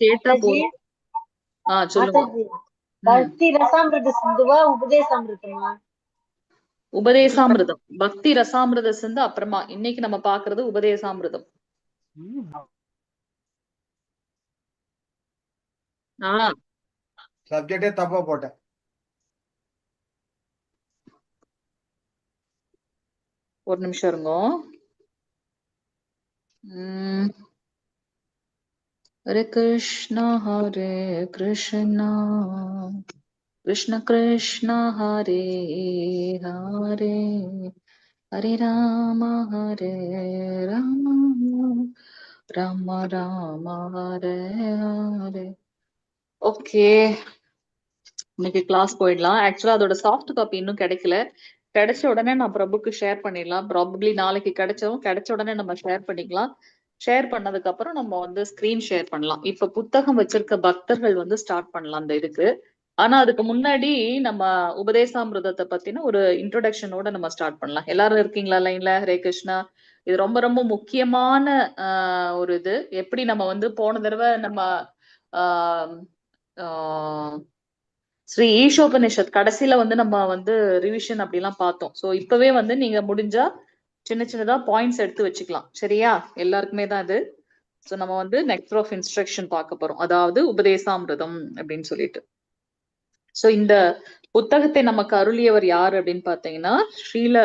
கேட்டா போதும். சொல்லுங்க. பக்தி ரசாமிருத சிந்துவா உபதேசாமிருதமா? உபதேசாமிருதம். பக்தி ரசாமிருத சிந்து அப்புறமா. இன்னைக்கு நம்ம பாக்குறது உபதேசாமிருதம். சப்ஜெக்டே தப்பா போட்டேன். ஒரு நிமிஷம் இருங்க. ஹரே கிருஷ்ணா கிருஷ்ண கிருஷ்ண ஹரே ஹரே ஹரே ராம ராம ராம ஹரே ஹரே. ஓகே, இன்னைக்கு கிளாஸ் போயிடலாம். ஆக்சுவலா அதோட சாஃப்ட் காப்பி இன்னும் கிடைக்கல. கிடைச்ச உடனே நான் பிரபுக்கு ஷேர் பண்ணிடலாம். ப்ராபப்ளி நாளைக்கு கிடைச்ச உடனே நம்ம ஷேர் பண்ணிக்கலாம். ஷேர் பண்ணதுக்கு அப்புறம் நம்ம வந்து ஸ்கிரீன் ஷேர் பண்ணலாம். இப்ப புத்தகம் வச்சிருக்க பக்தர்கள் வந்து ஸ்டார்ட் பண்ணலாம் அந்த இதுக்கு. ஆனா அதுக்கு முன்னாடி நம்ம உபதேசாமிருதத்தை பத்தின ஒரு இன்ட்ரோடக்ஷனோட நம்ம ஸ்டார்ட் பண்ணலாம். எல்லாரும் இருக்கீங்களா லைன்ல? ஹரே கிருஷ்ணா. இது ரொம்ப ரொம்ப முக்கியமான ஒரு இது. எப்படி நம்ம வந்து போன தடவை நம்ம ஸ்ரீ ஈஷோபனிஷத் கடைசியில வந்து நம்ம வந்து ரிவிஷன் அப்படிலாம் பார்த்தோம். ஸோ இப்பவே வந்து நீங்க முடிஞ்சா சின்னதா பாயிண்ட்ஸ் எடுத்து வச்சுக்கலாம். சரியா? எல்லாருக்குமே தான் அது. ஸோ நம்ம வந்து நெக்ஸ்ட் ஆஃப் இன்ஸ்ட்ரக்ஷன் பார்க்க போறோம், அதாவது உபதேசாமிருதம் அப்படின்னு சொல்லிட்டு. ஸோ இந்த புத்தகத்தை நமக்கு அருளியவர் யார் அப்படின்னு பாத்தீங்கன்னா ஸ்ரீல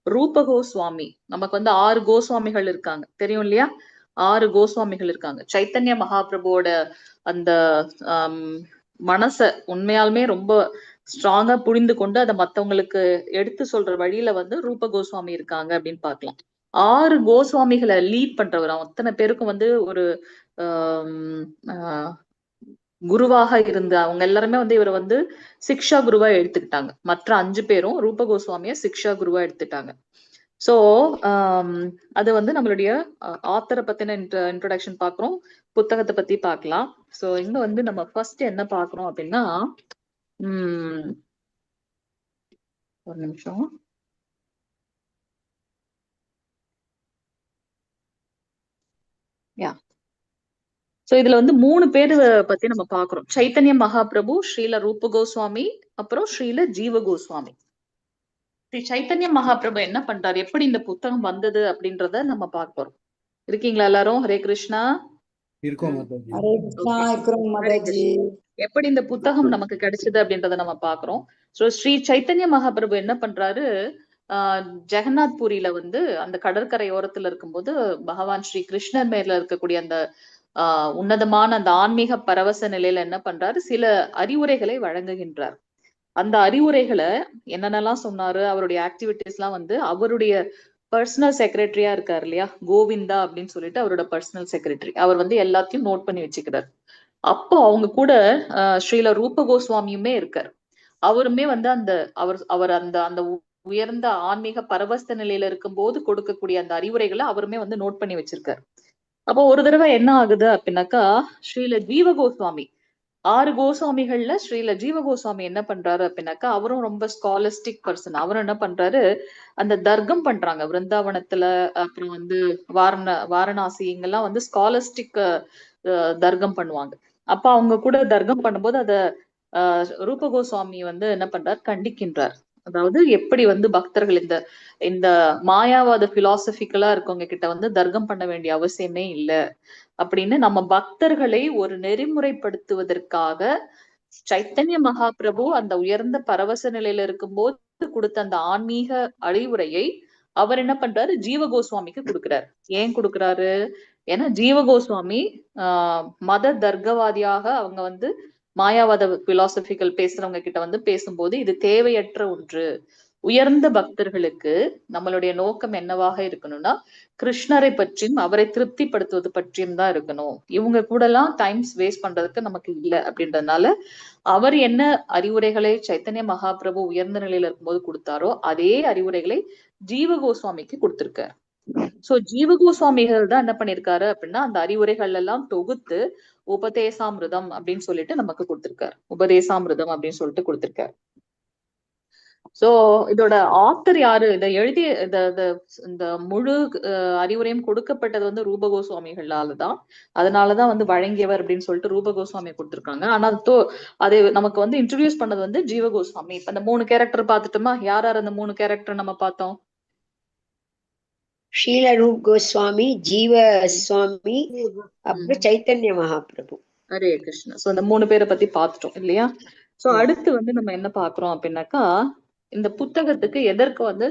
ரூப கோஸ்வாமி. நமக்கு வந்து 6 கோஸ்வாமிகள் இருக்காங்க, தெரியும் இல்லையா? 6 கோஸ்வாமிகள் இருக்காங்க. சைத்தன்ய மகாபிரபுவோட அந்த மனச உண்மையாலுமே ரொம்ப ஸ்ட்ராங்கா புரிந்து கொண்டு அதை மத்தவங்களுக்கு எடுத்து சொல்ற வழியில வந்து ரூப கோஸ்வாமி இருக்காங்க அப்படின்னு பார்க்கலாம். 6 கோஸ்வாமிகளை லீட் பண்றவர். அத்தனை பேருக்கும் வந்து ஒரு குருவாக இருந்த அவங்க எல்லாருமே வந்து இவரை வந்து சிக்ஷா குருவா எடுத்துக்கிட்டாங்க. மற்ற 5 பேரும் ரூப கோஸ்வாமிய சிக்ஷா குருவா எடுத்துட்டாங்க. சோ அது வந்து நம்மளுடைய ஆத்தரை பத்தின இன்ட்ரோடக்ஷன் பாக்குறோம், புத்தகத்தை பத்தி பார்க்கலாம். சோ இங்க வந்து நம்ம ஃபர்ஸ்ட் என்ன பாக்குறோம் அப்படின்னா ஒரு நிமிஷம். சோ இதுல வந்து 3 பேரு பத்தி நம்ம பாக்குறோம். சைத்தன்ய மகாபிரபு, ஸ்ரீல ரூப கோஸ்வாமி, அப்புறம் ஸ்ரீல ஜீவ கோஸ்வாமி. ஸ்ரீ சைத்தன்ய மகாபிரபு என்ன பண்றாரு, எப்படி இந்த புத்தகம் வந்தது அப்படின்றத நம்ம பார்க்க போறோம். இருக்கீங்களா எல்லாரும்? ஹரே கிருஷ்ணா. எப்படி இந்த புத்தகம் நமக்கு கிடைச்சது அப்படின்றத நம்ம பாக்குறோம். சோ ஸ்ரீ சைத்தன்ய மகாபிரபு என்ன பண்றாரு, ஜெகநாத் பூரியில வந்து அந்த கடற்கரை ஓரத்துல இருக்கும்போது பகவான் ஸ்ரீ கிருஷ்ணர் மேல இருக்கக்கூடிய அந்த உன்னதமான அந்த ஆன்மீக பரவச நிலையில என்ன பண்றாரு, சில அறிவுரைகளை வழங்குகின்றார். அந்த அறிவுரைகளை என்னென்னலாம் சொன்னாரு, அவருடைய ஆக்டிவிட்டிஸ் எல்லாம் வந்து அவருடைய பர்சனல் செக்ரட்டரியா இருக்காரு இல்லையா, கோவிந்தா அப்படின்னு சொல்லிட்டு அவரோட பர்சனல் செக்ரட்டரி. அவர் வந்து எல்லாத்தையும் நோட் பண்ணி வச்சுக்கிறார். அப்போ அவங்க கூட ஸ்ரீல ரூப கோஸ்வாமியுமே இருக்கார். அவருமே வந்து அந்த அவர் அந்த அந்த உயர்ந்த ஆன்மீக பரவஸ்த நிலையில இருக்கும் போது கொடுக்கக்கூடிய அந்த அறிவுரைகளை அவருமே வந்து நோட் பண்ணி வச்சிருக்காரு. அப்போ ஒரு தடவை என்ன ஆகுது அப்படின்னாக்கா, ஸ்ரீல ஜீவ கோஸ்வாமி, 6 கோஸ்வாமிகள்ல ஸ்ரீல ஜீவ கோஸ்வாமி என்ன பண்றாரு அப்படின்னாக்கா, அவரும் ரொம்ப ஸ்காலஸ்டிக் பர்சன். அவரும் என்ன பண்றாரு, அந்த தர்க்கம் பண்றாங்க விருந்தாவனத்துல, அப்புறம் வந்து வாரணாசி இங்கெல்லாம் வந்து ஸ்காலஸ்டிக் தர்க்கம் பண்ணுவாங்க. அப்ப அவங்க கூட தர்க்கம் பண்ணும்போது அத ரூப கோஸ்வாமி வந்து என்ன பண்றார், கண்டிக்கின்றார். அதாவது எப்படி வந்து பக்தர்கள் இந்த இந்த மாயாவாத பிலாசபிக்கலா இருக்கவங்க கிட்ட வந்து தர்க்கம் பண்ண வேண்டிய அவசியமே இல்லை அப்படின்னு, நம்ம பக்தர்களை ஒரு நெறிமுறைப்படுத்துவதற்காக சைத்தன்ய மகாபிரபு அந்த உயர்ந்த பரவச நிலையில இருக்கும்போது கொடுத்த அந்த ஆன்மீக அறிவுரையை அவர் என்ன பண்றாரு, ஜீவ கோஸ்வாமிக்கு கொடுக்கிறார். ஏன் கொடுக்கிறாரு, ஏன்னா ஜீவ கோஸ்வாமி மத தர்க்கவாதியாக அவங்க வந்து மாயாவாத பிலாசபிக்கல் பேசுறவங்க கிட்ட வந்து பேசும்போது இது தேவையற்ற ஒன்று. உயர்ந்த பக்தர்களுக்கு நம்மளுடைய நோக்கம் என்னவாக இருக்கணும்னா கிருஷ்ணரை பற்றியும் அவரை திருப்திப்படுத்துவது பற்றியும் தான் இருக்கணும். இவங்க கூட எல்லாம் டைம்ஸ் வேஸ்ட் பண்றதுக்கு நமக்கு இல்லை அப்படின்றதுனால அவர் என்ன அறிவுரைகளை சைத்தன்ய மகாபிரபு உயர்ந்த நிலையில இருக்கும்போது கொடுத்தாரோ அதே அறிவுரைகளை ஜீவ கோஸ்வாமிக்கு கொடுத்திருக்காரு. சோ ஜீவ கோஸ்வாமிகள் தான் என்ன பண்ணிருக்காரு அப்படின்னா அந்த அறிவுரைகள் எல்லாம் தொகுத்து உபதேசாமிருதம் அப்படின்னு சொல்லிட்டு நமக்கு கொடுத்திருக்காரு. உபதேசாமிருதம் அப்படின்னு சொல்லிட்டு கொடுத்திருக்காரு. சோ இதோட ஆத்தர் யாரு, இதை எழுதிய இந்த முழு அறிவுரையும் கொடுக்கப்பட்டது வந்து ரூப கோஸ்வாமிகளால தான். அதனாலதான் வந்து வழங்கியவர் அப்படின்னு சொல்லிட்டு ரூப கோஸ்வாமி கொடுத்திருக்காங்க. ஆனா அது நமக்கு வந்து இன்ட்ரடியூஸ் பண்ணது வந்து ஜீவ கோஸ்வாமி. இப்ப அந்த 3 கேரக்டர் பார்த்துட்டோமா? யார் யார் அந்த 3 கேரக்டர் நம்ம பார்த்தோம்? ஷீல ரூப் கோஸ்வாமி, ஜீவ சுவாமி, அப்புறம் சைத்தன்ய மகாபிரபு. ஹரே கிருஷ்ணா. சோ அந்த 3 பேரை பத்தி பார்த்துட்டோம் இல்லையா? சோ அடுத்து வந்து நம்ம என்ன பாக்குறோம் அப்படின்னாக்கா, இந்த புத்தகத்துக்கு எதற்கு வந்து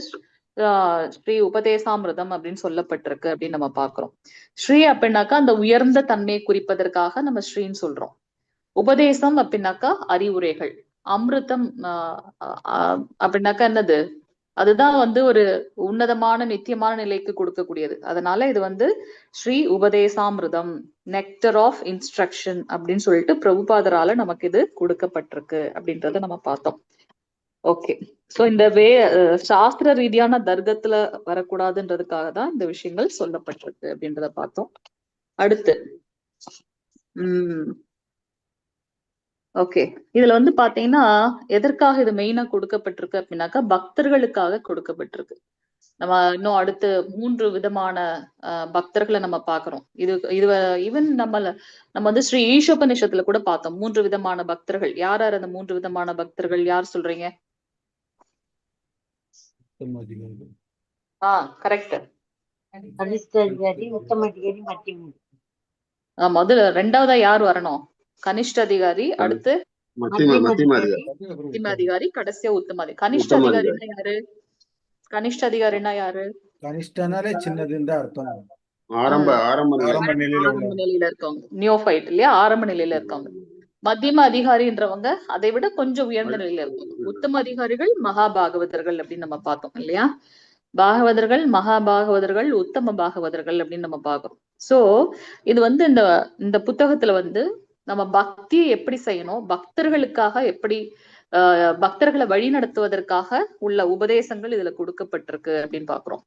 ஸ்ரீ உபதேசாமிர்தம் அப்படின்னு சொல்லப்பட்டிருக்கு அப்படின்னு நம்ம பாக்குறோம். ஸ்ரீ அப்படின்னாக்கா அந்த உயர்ந்த தன்மையை குறிப்பதற்காக நம்ம ஸ்ரீன்னு சொல்றோம். உபதேசம் அப்படின்னாக்கா அறிவுரைகள். அமிர்தம் அப்படின்னாக்கா என்னது? அதுதான் வந்து ஒரு உன்னதமான நித்தியமான நிலைக்கு கொடுக்கக்கூடியது. அதனால இது வந்து ஸ்ரீ உபதேசாமிர்தம், நெக்டர் ஆஃப் இன்ஸ்ட்ரக்ஷன் அப்படின்னு சொல்லிட்டு பிரபுபாதரால நமக்கு இது கொடுக்கப்பட்டிருக்கு அப்படின்றத நம்ம பார்த்தோம். ஓகே. சோ இந்த சாஸ்திர ரீதியான தர்க்கத்துல வரக்கூடாதுன்றதுக்காக தான் இந்த விஷயங்கள் சொல்லப்பட்டிருக்கு அப்படின்றத பார்த்தோம். அடுத்து ஓகே, இதுல வந்து பாத்தீங்கன்னா எதற்காக இது மெயினா கொடுக்கப்பட்டிருக்கு அப்படின்னாக்கா பக்தர்களுக்காக கொடுக்கப்பட்டிருக்கு. நம்ம இன்னும் அடுத்து 3 விதமான பக்தர்களை நம்ம பாக்குறோம். இது ஈவன் நம்ம வந்து ஸ்ரீ ஈஷோபனிஷத்துல கூட பார்த்தோம் 3 விதமான பக்தர்கள். யார் யார் அந்த 3 விதமான பக்தர்கள்? யார் சொல்றீங்க? கரெக்ட். முதல்ல 2வதா யார் வரணும்? கனிஷ்ட அதிகாரி, அடுத்து மத்தியம அதிகாரி, கடைசியா உத்தமாதிகாரி. கனிஷ்ட அதிகாரின்னா யாரு? கனிஷ்ட அதிகாரின்னா யாரு? கனிஷ்டனாலே சின்னதுன்னு அர்த்தம். ஆரம்ப நிலையில இருக்கவங்க, நியோஃபைட் இல்லையா? ஆரம்ப நிலையில இருக்கவங்க. மத்தியம அதிகாரின்றவங்க அதை விட கொஞ்சம் உயர்ந்த நிலையில இருக்கவங்க. உத்தம அதிகாரிகள் மகாபாகவதர்கள் அப்படின்னு நம்ம பார்த்தோம் இல்லையா? பாகவதர்கள், மகாபாகவதர்கள், உத்தம பாகவதர்கள் அப்படின்னு நம்ம பாக்குறோம். சோ இது வந்து இந்த புத்தகத்துல வந்து நம்ம பக்தியை எப்படி செய்யணும், பக்தர்களுக்காக எப்படி பக்தர்களை வழி நடத்துவதற்காக உள்ள உபதேசங்கள் இதுல கொடுக்கப்பட்டிருக்கு அப்படின்னு பாக்குறோம்.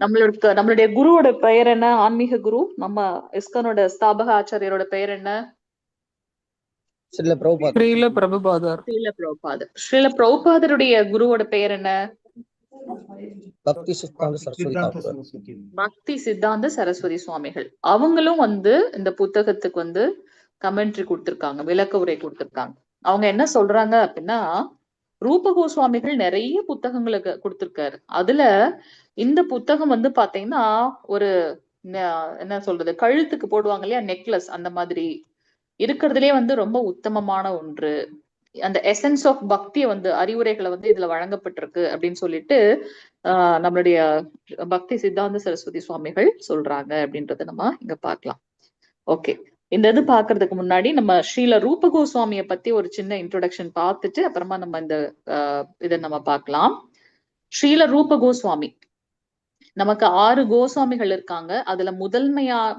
நம்மளுடைய குருவோட பெயர் என்ன? ஆன்மீக குரு நம்ம இஸ்கானோட ஸ்தாபக ஆச்சாரியரோட பெயர் என்ன? ஸ்ரீல பிரபுபாதர். ஸ்ரீல பிரபுபாதருடைய குருவோட பெயர் என்ன? பக்தி சித்தாந்த சரஸ்வதி சுவாமிகள். அவங்களும் வந்து இந்த புத்தகத்துக்கு வந்து கமெண்ட்ரி கொடுத்திருக்காங்க, விளக்க உரை கொடுத்திருக்காங்க. அவங்க என்ன சொல்றாங்க அப்படின்னா, ரூப கோஸ்வாமிகள் நிறைய புத்தகங்களுக்கு கொடுத்திருக்காரு. அதுல இந்த புத்தகம் வந்து பாத்தீங்கன்னா ஒரு என்ன சொல்றது, கழுத்துக்கு போடுவாங்க இல்லையா, நெக்லஸ், அந்த மாதிரி இருக்கிறதுலே வந்து ரொம்ப உத்தமமான ஒன்று. அந்த எசன்ஸ் ஆஃப் பக்தியை வந்து அறிவுரைகளை வந்து இதுல வழங்கப்பட்டிருக்கு அப்படின்னு சொல்லிட்டு நம்மளுடைய பக்தி சித்தாந்த சரஸ்வதி சுவாமிகள் சொல்றாங்க அப்படின்றத நம்ம இங்க பார்க்கலாம். ஓகே, இந்த இது பாக்குறதுக்கு முன்னாடி நம்ம ஸ்ரீல ரூப கோஸ்வாமியை பத்தி ஒரு சின்ன இன்ட்ரோடக்ஷன் பார்த்துட்டு அப்புறமா நம்ம இந்த இதை நம்ம பார்க்கலாம். ஸ்ரீல ரூப கோஸ்வாமி, நமக்கு 6 கோஸ்வாமிகள் இருக்காங்க. அதுல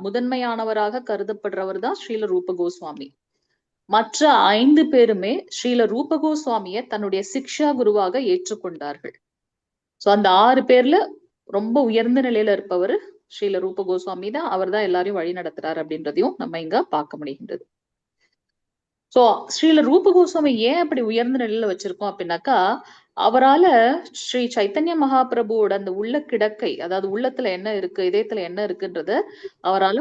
முதன்மையானவராக கருதப்படுறவர் தான் ஸ்ரீல ரூப கோஸ்வாமி. மற்ற 5 பேருமே ஸ்ரீல ரூப கோஸ்வாமியை தன்னுடைய சிக்ஷா குருவாக ஏற்றுக்கொண்டார்கள். சோ அந்த 6 பேர்ல ரொம்ப உயர்ந்த நிலையில இருப்பவர் ஸ்ரீல ரூப கோஸ்வாமி தான். அவர் தான் எல்லாரையும் வழி நடத்துறாரு அப்படின்றதையும் நம்ம இங்க பார்க்க முடிகின்றது. சோ ஸ்ரீல ரூப கோஸ்வாமி ஏன் அப்படி உயர்ந்த நிலையில வச்சிருக்கோம் அப்படின்னாக்கா, அவரால ஸ்ரீ சைத்தன்ய மகாபிரபுவோட அந்த உள்ள கிடக்கை, அதாவது உள்ளத்துல என்ன இருக்கு, இதயத்துல என்ன இருக்குன்றத அவரால்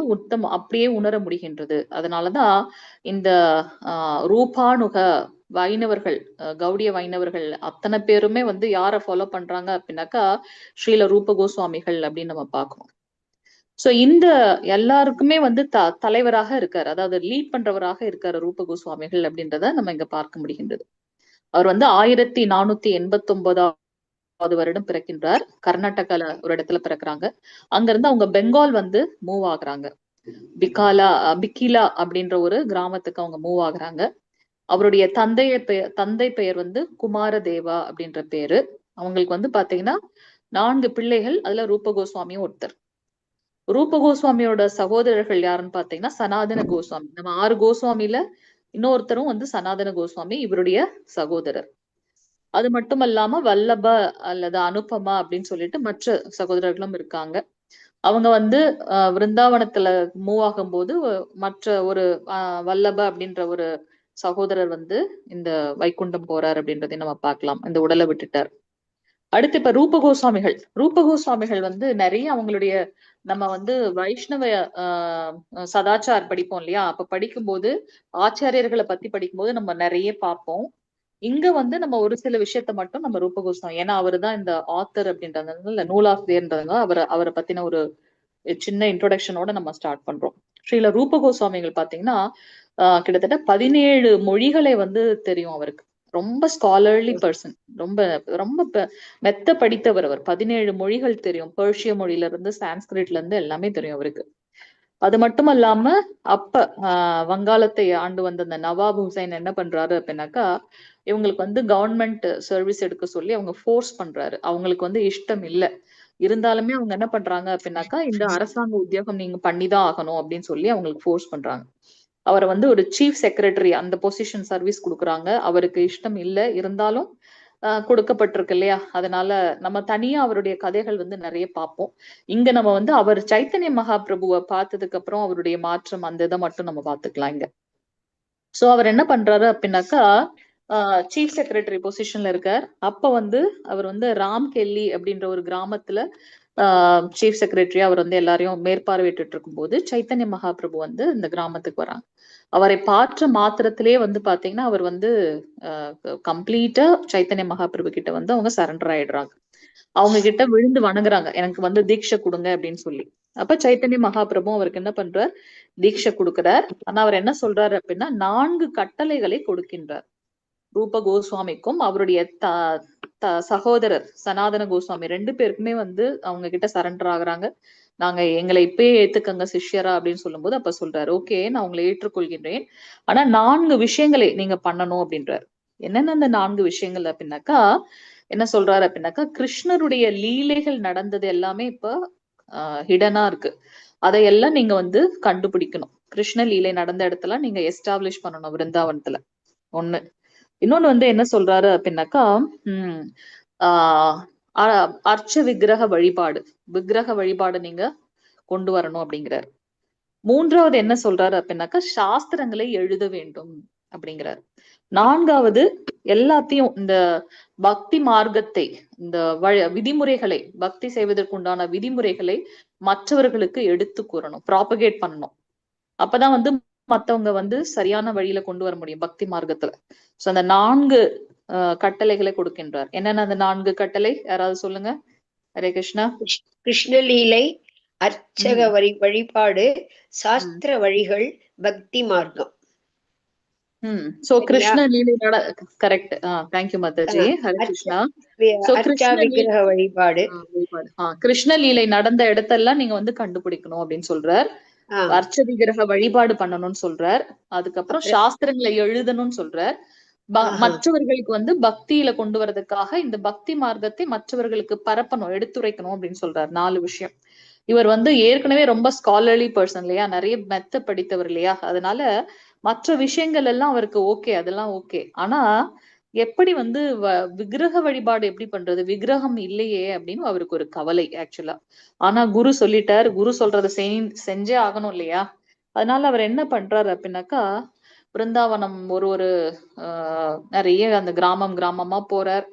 அப்படியே உணர முடிகின்றது. அதனாலதான் இந்த ரூபானுக வைணவர்கள், கௌடிய வைணவர்கள் அத்தனை பேருமே வந்து யார ஃபாலோ பண்றாங்க அப்படின்னாக்கா ஸ்ரீல ரூப கோஸ்வாமிகள் அப்படின்னு நம்ம பார்க்கணும். சோ இந்த எல்லாருக்குமே வந்து தலைவராக இருக்காரு, அதாவது லீட் பண்றவராக இருக்காரு ரூப கோஸ்வாமிகள் அப்படின்றத நம்ம இங்க பார்க்க முடிகின்றது. அவர் வந்து 1489 வருடம் பிறக்கின்றார். கர்நாடகால ஒரு இடத்துல பிறக்குறாங்க. அங்க இருந்து அவங்க பெங்கால் வந்து மூவ் ஆகுறாங்க. பிக்கிலா அப்படின்ற ஒரு கிராமத்துக்கு அவங்க மூவ் ஆகுறாங்க. அவருடைய தந்தை பெயர் வந்து குமாரதேவா அப்படின்ற பேரு. அவங்களுக்கு வந்து பாத்தீங்கன்னா 4 பிள்ளைகள். அதுல ரூப கோஸ்வாமியும் ஒருத்தர். ரூப கோஸ்வாமியோட சகோதரர்கள் யாருன்னு பாத்தீங்கன்னா சனாதன கோஸ்வாமி. நம்ம 6 கோஸ்வாமியில இன்னொருத்தரும் வந்து சனாதன கோஸ்வாமி, இவருடைய சகோதரர். அது மட்டுமல்லாம வல்லப அல்லது அனுபமா அப்படின்னு சொல்லிட்டு மற்ற சகோதரர்களும் இருக்காங்க. அவங்க வந்து விருந்தாவனத்துல மூவ் ஆகும் போது மற்ற ஒரு வல்லப அப்படின்ற ஒரு சகோதரர் வந்து இந்த வைகுண்டம் போறார் அப்படின்றதையும் நம்ம பார்க்கலாம். இந்த உடலை விட்டுட்டார். அடுத்து இப்ப ரூபகோஸ்வாமிகள் வந்து நிறைய அவங்களுடைய நம்ம வந்து வைஷ்ணவ சதாச்சார் படிப்போம் இல்லையா? அப்ப படிக்கும்போது ஆச்சாரியர்களை பத்தி படிக்கும்போது நம்ம நிறைய பார்ப்போம். இங்க வந்து நம்ம ஒரு சில விஷயத்த மட்டும் நம்ம ரூபகோஸ்வாமி, ஏன்னா அவரு தான் இந்த ஆத்தர் அப்படின்றதுனால, நூலாசிரியர்ன்றதுனால அவரை பத்தின ஒரு சின்ன இன்ட்ரோடக்ஷனோட நம்ம ஸ்டார்ட் பண்றோம். ஸ்ரீல ரூபகோஸ்வாமிகள் பாத்தீங்கன்னா கிட்டத்தட்ட 17 மொழிகளை வந்து தெரியும் அவருக்கு. ரொம்ப ஸ்காலர்லி பர்சன், ரொம்ப ரொம்ப மெத்த படித்தவர் அவர். 17 மொழிகள் தெரியும். பெர்ஷிய மொழியில இருந்து சான்ஸ்கிரிட்ல இருந்து எல்லாமே தெரியும் அவருக்கு. அது மட்டும் இல்லாம அப்ப வங்காளத்தை ஆண்டு வந்த அந்த நவாப் ஹுசைன் என்ன பண்றாரு அப்படின்னாக்கா, இவங்களுக்கு வந்து கவர்மெண்ட் சர்வீஸ் எடுக்க சொல்லி அவங்க ஃபோர்ஸ் பண்றாரு. அவங்களுக்கு வந்து இஷ்டம் இல்ல, இருந்தாலுமே அவங்க என்ன பண்றாங்க அப்படின்னாக்கா, இந்த அரசாங்க உத்தியோகம் நீங்க பண்ணிதான் ஆகணும் அப்படின்னு சொல்லி அவங்களுக்கு ஃபோர்ஸ் பண்றாங்க. அவரை வந்து ஒரு சீஃப் செக்ரட்டரி அந்த பொசிஷன் சர்வீஸ் கொடுக்குறாங்க. அவருக்கு இஷ்டம் இல்ல, இருந்தாலும் கொடுக்கப்பட்டிருக்கு இல்லையா? அதனால நம்ம தனியா அவருடைய கதைகள் வந்து நிறைய பார்ப்போம். இங்க நம்ம வந்து அவர் சைத்தன்ய மகாபிரபுவை பார்த்ததுக்கு அப்புறம் அவருடைய மாற்றம் அந்த இதை மட்டும் நம்ம பார்த்துக்கலாம் இங்க. சோ அவர் என்ன பண்றாரு அப்படின்னாக்கா, சீஃப் செக்ரட்டரி பொசிஷன்ல இருக்கார். அப்ப வந்து அவர் வந்து ராம் கெல்லி அப்படின்ற ஒரு கிராமத்துல சீஃப் செக்ரட்டரி அவர் வந்து எல்லாரையும் மேற்பார்வையிட்டு இருக்கும் போது சைத்தன்ய மகாபிரபு வந்து இந்த கிராமத்துக்கு வராங்க. அவரை பார்த்த மாத்திரத்திலே வந்து பாத்தீங்கன்னா அவர் வந்து கம்ப்ளீட்டா சைத்தன்ய மகாபிரபு கிட்ட வந்து அவங்க சரண்டர் ஆயிடுறாங்க. அவங்க கிட்ட விழுந்து வணங்குறாங்க, எனக்கு வந்து தீட்சை கொடுங்க அப்படின்னு சொல்லி. அப்ப சைத்தன்ய மகாபிரபு அவருக்கு என்ன பண்றார், தீட்சை கொடுக்கிறார். ஆனா அவர் என்ன சொல்றாரு அப்படின்னா 4 கட்டளைகளை கொடுக்கின்றார். ரூப கோஸ்வாமிக்கும் அவருடைய சகோதரர் சனாதன கோஸ்வாமி 2 பேருக்குமே வந்து அவங்க கிட்ட சரண்டர் ஆகுறாங்க. நாங்க எங்களை இப்பயே ஏத்துக்கங்க சிஷ்யரா அப்படின்னு சொல்லும்போது அப்ப சொல்றாரு, ஓகே நான் உங்களை ஏற்றுக்கொள்கின்றேன், ஆனா 4 விஷயங்களை நீங்க பண்ணணும் அப்படின்றாரு. என்னென்ன அந்த 4 விஷயங்கள் அப்படின்னாக்கா, என்ன சொல்றாரு அப்படின்னாக்கா, கிருஷ்ணருடைய லீலைகள் நடந்தது எல்லாமே இப்ப ஹிடனா இருக்கு, அதையெல்லாம் நீங்க வந்து கண்டுபிடிக்கணும். கிருஷ்ண லீலை நடந்த இடத்துல நீங்க எஸ்டாப்ளிஷ் பண்ணணும் விருந்தாவனத்துல. ஒண்ணு. இன்னொன்னு வந்து என்ன சொல்றாரு அப்படின்னாக்கா, அர்ச்ச விக்கிரக வழிபாடு நீங்க கொண்டு வரணும் அப்படிங்கிறாரு. 3வது என்ன சொல்றாரு அப்படின்னாக்கா, சாஸ்திரங்களை எழுத வேண்டும் அப்படிங்கிறாரு. 4வது எல்லாத்தையும் இந்த பக்தி மார்க்கத்தை, இந்த விதிமுறைகளை, பக்தி செய்வதற்குண்டான விதிமுறைகளை மற்றவர்களுக்கு எடுத்து கூறணும், ப்ராபகேட் பண்ணணும். அப்பதான் வந்து மத்தவங்க வந்து சரியான வழியில கொண்டு வர முடியும் பக்தி மார்க்கத்துல. சோ அந்த 4 கட்டளைகளை கொடுக்கின்றார். என்னென்ன அந்த 4 கட்டளை யாராவது சொல்லுங்க? ஹரே கிருஷ்ணா. கிருஷ்ணலீலை, அர்ச்சக வழிபாடு, சாஸ்திர வழிகள், பக்தி மார்க்கம். சோ கிருஷ்ண லீலை correct. Thank you Mataji. Hare Krishna. So விக்கிரக வழிபாடு, கிருஷ்ண லீலை நடந்த இடத்தெல்லாம் நீங்க வந்து கண்டுபிடிக்கணும் அப்படின்னு சொல்றார். அர்ச்ச விக்கிரக வழிபாடு பண்ணணும்னு சொல்றார். அதுக்கப்புறம் சாஸ்திரங்களை எழுதணும்னு சொல்றார். மற்றவர்களுக்கு வந்து பக்தியில கொண்டு வரதுக்காக இந்த பக்தி மார்க்கத்தை மற்றவர்களுக்கு பரப்பணும், எடுத்துரைக்கணும் அப்படின்னு சொல்றாரு. 4 விஷயம். இவர் வந்து ஏற்கனவே ரொம்ப ஸ்காலர்லி பர்சன் இல்லையா, நிறைய மெத்த படித்தவர் இல்லையா, அதனால மற்ற விஷயங்கள் எல்லாம் அவருக்கு ஓகே, அதெல்லாம் ஓகே. ஆனா எப்படி வந்து விக்கிரக வழிபாடு எப்படி பண்றது, விக்கிரகம் இல்லையே அப்படின்னு அவருக்கு ஒரு கவலை ஆக்சுவலா. ஆனா குரு சொல்லிட்டார், குரு சொல்றத செஞ்சே ஆகணும் இல்லையா. அதனால அவர் என்ன பண்றாரு அப்படின்னாக்கா, பிருந்தாவனம் ஒரு நிறைய அந்த கிராமமா போறார்.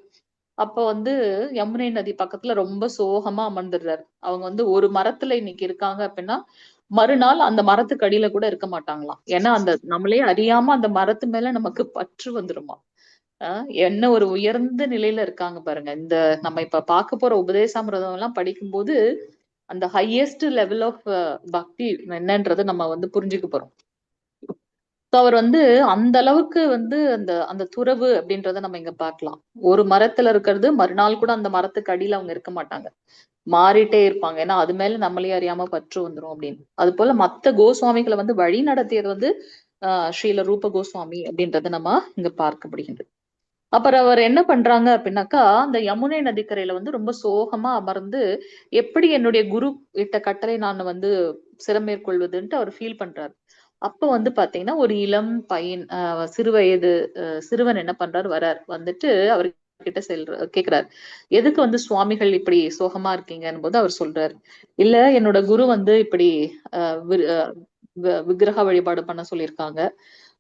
அப்ப வந்து யமுனை நதி பக்கத்துல ரொம்ப சோகமா அமர்ந்துடுறாரு. அவங்க வந்து ஒரு மரத்துல இன்னைக்கு இருக்காங்க அப்படின்னா மறுநாள் அந்த மரத்துக்கு அடியில கூட இருக்க மாட்டாங்களாம். ஏன்னா அந்த நம்மளே அறியாம அந்த மரத்து மேல நமக்கு பற்று வந்துருமா. என்ன ஒரு உயர்ந்த நிலையில இருக்காங்க பாருங்க. இந்த நம்ம இப்ப பார்க்க போற உபதேசாமிரதம் எல்லாம் படிக்கும்போது அந்த ஹையஸ்ட் லெவல் ஆஃப் பக்தி என்னன்றது நம்ம வந்து புரிஞ்சுக்க போறோம். அவர் வந்து அந்த அளவுக்கு வந்து அந்த துறவு அப்படின்றத நம்ம இங்க பார்க்கலாம். ஒரு மரத்துல இருக்கிறது மறுநாள் கூட அந்த மரத்துக்கு அடியில அவங்க இருக்க மாட்டாங்க, மாறிட்டே இருப்பாங்க. ஏன்னா அது மேல நம்மளே அறியாம பற்று வந்துரும் அப்படின்னு. அது போல மத்த கோஸ்வாமிகளை வந்து வழி நடத்தியது வந்து ஸ்ரீல ரூப கோஸ்வாமி அப்படின்றத நம்ம இங்க பார்க்க முடிகின்றது. அப்புறம் அவர் என்ன பண்றாங்க அப்படின்னாக்கா, அந்த யமுனை நதிக்கரையில வந்து ரொம்ப சோகமா அமர்ந்து எப்படி என்னுடைய குரு இட்ட கட்டளை நான் வந்து சிறமேற்கொள்வதுன்ட்டு அவர் ஃபீல் பண்றாரு. அப்ப வந்து பாத்தீங்கன்னா ஒரு இளம் பையன், சிறுவன் என்ன பண்றாரு, வரார். வந்துட்டு அவர்கிட்ட கேக்குறாரு, எதுக்கு வந்து சுவாமிகள் இப்படி சோகமா இருக்கீங்கன்னு போது அவர் சொல்றாரு, இல்ல என்னோட குரு வந்து இப்படி விக்கிரக வழிபாடு பண்ண சொல்லியிருக்காங்க.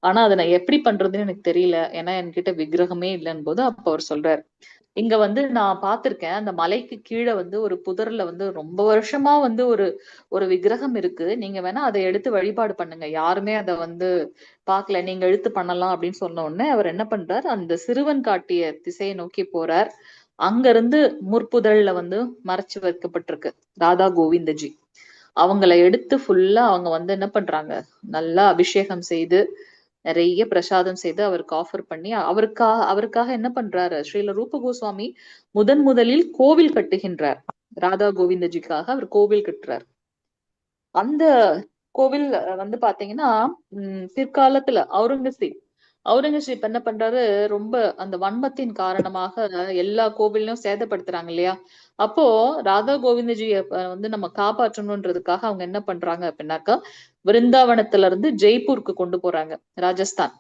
ஆனா அதை நான் எப்படி பண்றதுன்னு எனக்கு தெரியல, ஏன்னா என்கிட்ட விக்கிரகமே இல்லைன்னு போது அப்ப அவர் சொல்றாரு, இங்க வந்து நான் பார்த்திருக்கேன், அந்த மலைக்கு கீழே வந்து ஒரு புதர்ல வந்து ரொம்ப வருஷமா வந்து ஒரு ஒரு விக்கிரகம் இருக்கு. நீங்க வேணா அதை எடுத்து வழிபாடு பண்ணுங்க. யாருமே அதை வந்து பார்க்கல. நீங்க எடுத்து பண்ணலாம் அப்படின்னு சொன்ன உடனே அவர் என்ன பண்றார், அந்த சிறுவன் காட்டிய திசையை நோக்கி போறார். அங்க இருந்து முற்புதழ்ல வந்து மறைச்சு வைக்கப்பட்டிருக்கு ராதா கோவிந்தஜி. அவங்கள எடுத்து ஃபுல்லா அவங்க வந்து என்ன பண்றாங்க, நல்லா அபிஷேகம் செய்து நிறைய பிரசாதம் செய்து அவருக்கு ஆஃபர் பண்ணி அவருக்காக என்ன பண்றாரு, ஸ்ரீல ரூப கோஸ்வாமி முதலில் கோவில் கட்டுகின்றார். ராதா கோவிந்தஜிக்காக அவர் கோவில் கட்டுறார். அந்த கோவில் வந்து பாத்தீங்கன்னா பிற்காலத்துல அவுரங்கசீப் என்ன பண்றாரு, ரொம்ப அந்த வன்மத்தின் காரணமாக எல்லா கோவிலையும் சேதப்படுத்துறாங்க இல்லையா. அப்போ ராதா கோவிந்தஜிய வந்து நம்ம காப்பாற்றணும்ன்றதுக்காக அவங்க என்ன பண்றாங்க அப்படின்னாக்கா, விருந்தாவனத்துல இருந்து ஜெய்ப்பூருக்கு கொண்டு போறாங்க, ராஜஸ்தான்.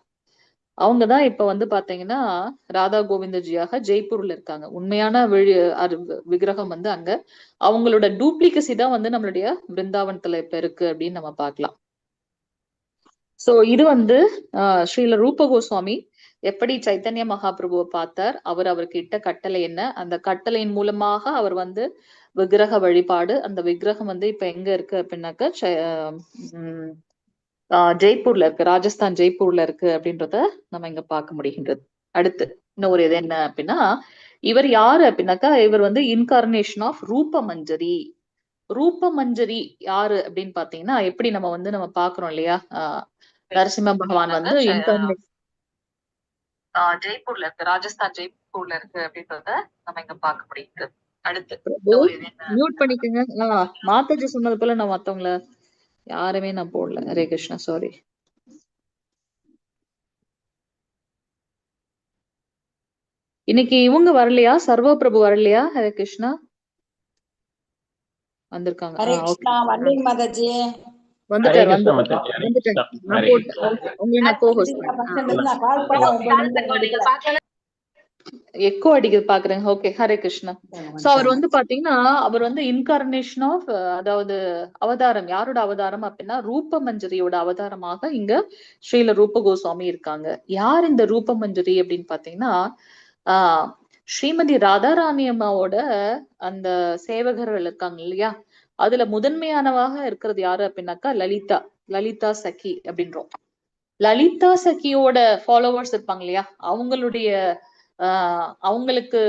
அவங்கதான் இப்ப வந்து பாத்தீங்கன்னா ராதா கோவிந்தஜியாக ஜெய்ப்பூர்ல இருக்காங்க. உண்மையான விக்கிரகம் வந்து அங்க, அவங்களோட டூப்ளிகசி தான் வந்து நம்மளுடைய விருந்தாவனத்துல இப்ப இருக்கு அப்படின்னு நம்ம பார்க்கலாம். சோ இது வந்து ஸ்ரீல ரூப கோஸ்வாமி எப்படி சைத்தன்ய மகாபிரபுவை பார்த்தார், அவருக்கு இட்ட கட்டளை என்ன, அந்த கட்டளையின் மூலமாக அவர் வந்து விக்கிரக வழிபாடு, அந்த விக்கிரகம் வந்து இப்ப எங்க இருக்கு அப்படின்னாக்க ஜெய்ப்பூர்ல இருக்கு, ராஜஸ்தான் ஜெய்ப்பூர்ல இருக்கு அப்படின்றத நம்ம இங்க பார்க்க முடிகின்றது. அடுத்து இன்னொரு இது என்ன அப்படின்னா, இவர் யாரு அப்படின்னாக்கா, இவர் வந்து இன்கார்னேஷன் ஆஃப் ரூப மஞ்சரி. ரூப மஞ்சரி யாரு அப்படின்னு பாத்தீங்கன்னா, எப்படி நம்ம பாக்குறோம் இல்லையா, நரசிம்ம பகவான் வந்து ஜெய்ப்பூர்ல இருக்கு, ராஜஸ்தான் ஜெய்ப்பூர்ல இருக்கு அப்படின்றத நம்ம இங்க பார்க்க முடியுது. அடுத்து மியூட் பண்ணிக்கோங்க. மாதாஜி சொன்னது போல நான் மத்தவங்கள யாருமே நான் போடல. ஹரே கிருஷ்ணா, சாரி. இன்னைக்கு இவங்க வரலையா, சர்வ பிரபு வரலையா? ஹரே கிருஷ்ணா வந்திருக்காங்க. எக்கோ அடிக்குது பாக்குறேன். ஓகே, ஹரே கிருஷ்ணா. சோ அவர் வந்து பாத்தீங்கன்னா, அவர் வந்து இன்கார்னேஷன் ஆஃப், அதாவது அவதாரம், யாரோட அவதாரம் அப்படின்னா ரூப மஞ்சரியோட அவதாரமாக இங்க ஸ்ரீல ரூப கோஸ்வாமி இருக்காங்க. யார் இந்த ரூப மஞ்சரி அப்படின்னு பாத்தீங்கன்னா, ஸ்ரீமதி ராதாராணி அம்மாவோட அந்த சேவகர்கள் இருக்காங்க இல்லையா, அதுல முதன்மையானவாக இருக்கிறது யாரு அப்படின்னாக்கா லலிதா சகி அப்படின்றோம். லலிதா சகியோட ஃபாலோவர்ஸ் இருப்பாங்க இல்லையா, அவங்களுக்கு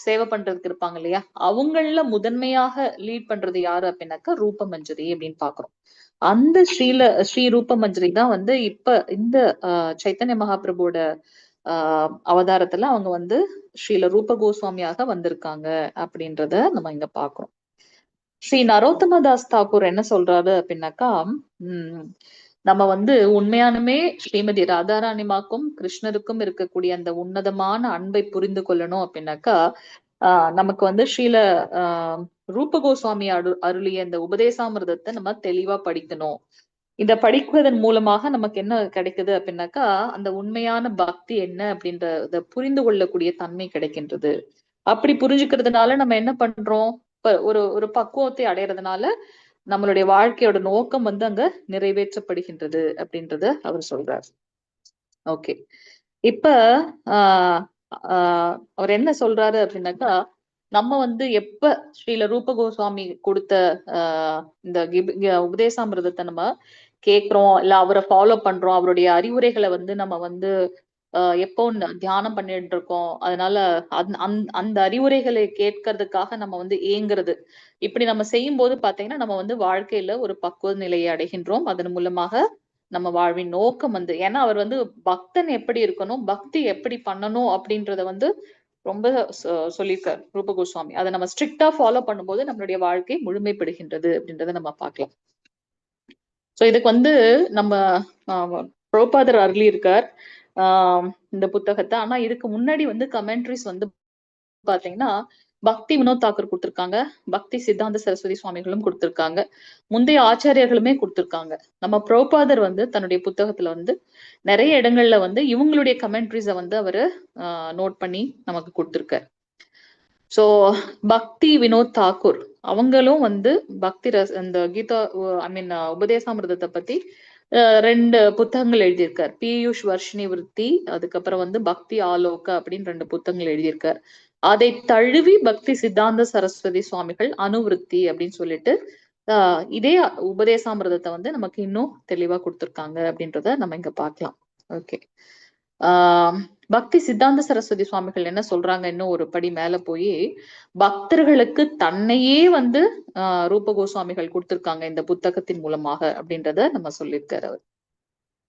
சேவை பண்றதுக்கு இருப்பாங்க இல்லையா, அவங்கள முதன்மையாக லீட் பண்றது யாரு அப்படின்னாக்கா ரூப மஞ்சரி அப்படின்னு பாக்குறோம். அந்த ஸ்ரீ ரூப மஞ்சரி தான் வந்து இப்ப இந்த சைத்தன்ய மகாபிரபுவோட அவதாரத்துல அவங்க வந்து ஸ்ரீல ரூப கோஸ்வாமியாக வந்திருக்காங்க அப்படின்றத நம்ம இங்க பாக்குறோம். ஸ்ரீ நரோத்தம தாஸ் தாக்கூர் என்ன சொல்றாரு அப்படின்னாக்கா, நம்ம வந்து உண்மையானுமே ஸ்ரீமதி ராதாராணிமாக்கும் கிருஷ்ணருக்கும் இருக்கக்கூடிய அந்த உன்னதமான அன்பை புரிந்து கொள்ளணும் அப்படின்னாக்கா, நமக்கு வந்து ஸ்ரீல ரூப கோஸ்வாமி அருளிய இந்த உபதேசாமிர்தத்தை நம்ம தெளிவா படிக்கணும். இத படிப்பதன் மூலமாக நமக்கு என்ன கிடைக்குது அப்படின்னாக்கா, அந்த உண்மையான பக்தி என்ன அப்படின்றத புரிந்து கொள்ளக்கூடிய தன்மை கிடைக்கின்றது. அப்படி புரிஞ்சுக்கிறதுனால நம்ம என்ன பண்றோம், ஒரு பக்குவத்தை அடையறதுனால நம்மளுடைய வாழ்க்கையோட நோக்கம் வந்து அங்க நிறைவேற்றப்படுகின்றது அப்படின்றத அவர் சொல்றார். ஓகே, இப்ப அவர் என்ன சொல்றாரு அப்படின்னாக்கா, நம்ம வந்து எப்ப ஸ்ரீல ரூப கோஸ்வாமி கொடுத்த இந்த உபதேசாமிர்தத்தை நம்ம கேட்கிறோம், இல்ல அவரை ஃபாலோ பண்றோம், அவருடைய அறிவுரைகளை வந்து நம்ம வந்து எப்போ தியானம் பண்ணிட்டு இருக்கோம், அதனால அந்த அறிவுரைகளை கேட்கறதுக்காக நம்ம வந்து ஏங்குறது, இப்படி நம்ம செய்யும் போது பாத்தீங்கன்னா நம்ம வந்து வாழ்க்கையில ஒரு பக்குவ நிலையை அடைகின்றோம். அதன் மூலமாக நம்ம வாழ்வின் நோக்கம் வந்து, ஏன்னா அவர் வந்து பக்தன் எப்படி இருக்கணும், பக்தி எப்படி பண்ணணும் அப்படின்றத வந்து ரொம்ப சொல்லியிருக்காரு ரூப கோஸ்வாமி. அதை நம்ம ஸ்ட்ரிக்டா ஃபாலோ பண்ணும்போது நம்மளுடைய வாழ்க்கை முழுமைப்படுகின்றது அப்படின்றத நம்ம பார்க்கலாம். சோ இதுக்கு வந்து நம்ம பிரபுபாதர் அருளி இருக்கார் இந்த புத்தகத்தை. ஆனா இதுக்கு முன்னாடி வந்து கமெண்ட்ரிஸ் வந்து பாத்தீங்கன்னா பக்தி வினோத் தாக்கூர் கொடுத்திருக்காங்க, பக்தி சித்தாந்த சரஸ்வதி சுவாமிகளும் கொடுத்திருக்காங்க, முந்தைய ஆச்சாரியர்களுமே கொடுத்திருக்காங்க. நம்ம பிரபுபாதர் வந்து தன்னுடைய புத்தகத்துல வந்து நிறைய இடங்கள்ல வந்து இவங்களுடைய கமெண்ட்ரிஸ வந்து அவரு நோட் பண்ணி நமக்கு கொடுத்திருக்காரு. சோ பக்தி வினோத் தாக்கூர் அவங்களும் வந்து பக்தி இந்த கீதா உபதேசாமிர்தத்தை பத்தி 2 புத்தகங்கள் எழுதியிருக்கார். பீயூஷ் வர்ஷினி விருத்தி, அதுக்கப்புறம் வந்து பக்தி ஆலோக அப்படின்னு 2 புத்தகங்கள் எழுதியிருக்கார். அதை தழுவி பக்தி சித்தாந்த சரஸ்வதி சுவாமிகள் அனுவிருத்தி அப்படின்னு சொல்லிட்டு இதே உபதேசாமிர்தத்தை வந்து நமக்கு இன்னும் தெளிவா கொடுத்திருக்காங்க அப்படின்றத நம்ம இங்க பார்க்கலாம். ஓகே. பக்தி சித்தாந்த சரஸ்வதி சுவாமிகள் என்ன சொல்றாங்க, இன்னும் ஒரு படி மேல போய் பக்தர்களுக்கு தன்னையே வந்து ரூப கோஸ்வாமிகள் கொடுத்திருக்காங்க இந்த புத்தகத்தின் மூலமாக அப்படின்றத நம்ம சொல்லியிருக்காரு அவர்.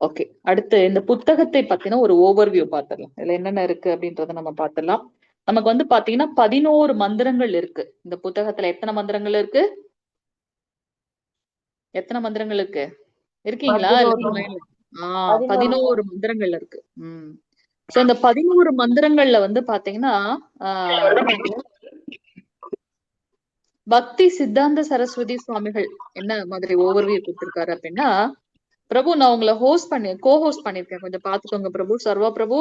ஓகே, அடுத்து இந்த புத்தகத்தை பத்தின ஒரு ஓவர்வியூ பார்த்துடலாம். இதுல என்னென்ன இருக்கு அப்படின்றத நம்ம பார்த்துடலாம். நமக்கு வந்து பாத்தீங்கன்னா 11 மந்திரங்கள் இருக்கு இந்த புத்தகத்துல. எத்தனை மந்திரங்கள் இருக்கு? எத்தனை மந்திரங்கள் இருக்கு? இருக்கீங்களா? 11 மந்திரங்கள் இருக்கு. சோ இந்த 11 மந்திரங்கள்ல வந்து பாத்தீங்கன்னா பக்தி சித்தாந்த சரஸ்வதி சுவாமிகள் என்ன மாதிரி ஓவர்வியூ கொடுத்திருக்காரு அப்படின்னா, பிரபு நான் உங்களை கோ-ஹோஸ்ட் பண்ணிருக்கேன், கொஞ்சம் பாத்துக்கோங்க பிரபு. சர்வா பிரபு.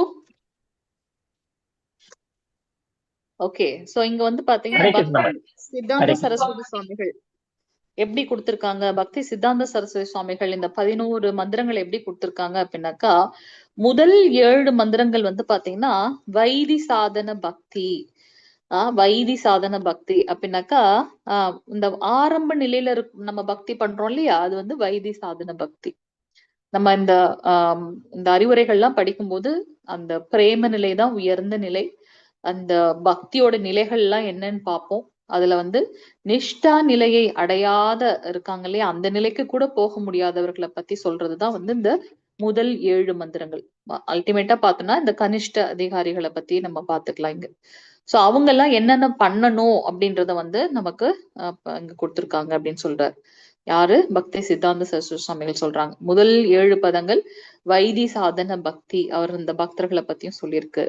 ஓகே, சோ இங்க வந்து பாத்தீங்கன்னா பக்தி சித்தாந்த சரஸ்வதி சுவாமிகள் எப்படி கொடுத்திருக்காங்க, பக்தி சித்தாந்த சரஸ்வதி சுவாமிகள் இந்த 11 மந்திரங்கள் எப்படி கொடுத்திருக்காங்க அப்படின்னாக்கா, முதல் 7 மந்திரங்கள் வந்து பாத்தீங்கன்னா வைதி சாதன பக்தி. வைதி சாதன பக்தி அப்படின்னாக்கா இந்த ஆரம்ப நிலையில நம்ம பக்தி பண்றோம் இல்லையா, அது வந்து வைதி சாதன பக்தி. நம்ம இந்த அறிவுரைகள்லாம் படிக்கும்போது அந்த பிரேம நிலை தான் உயர்ந்த நிலை. அந்த பக்தியோட நிலைகள் எல்லாம் என்னன்னு பார்ப்போம். அதுல வந்து நிஷ்டா நிலையை அடையாத இருக்காங்க இல்லையா, அந்த நிலைக்கு கூட போக முடியாதவர்களை பத்தி சொல்றதுதான் வந்து இந்த முதல் 7 மந்திரங்கள். அல்டிமேட்டா பார்த்தோம்னா இந்த கனிஷ்ட அதிகாரிகளை பத்தி நம்ம பாத்துக்கலாம் இங்க. சோ அவங்க எல்லாம் என்னென்ன பண்ணணும் அப்படின்றத வந்து நமக்கு இங்க கொடுத்திருக்காங்க அப்படின்னு சொல்றாரு. யாரு? பக்தி சித்தாந்த சரஸ்வதி சுவாமிகள் சொல்றாங்க. முதல் 7 பதங்கள் வைதி சாதன பக்தி, அவர் இந்த பக்தர்களை பத்தியும் சொல்லியிருக்கு.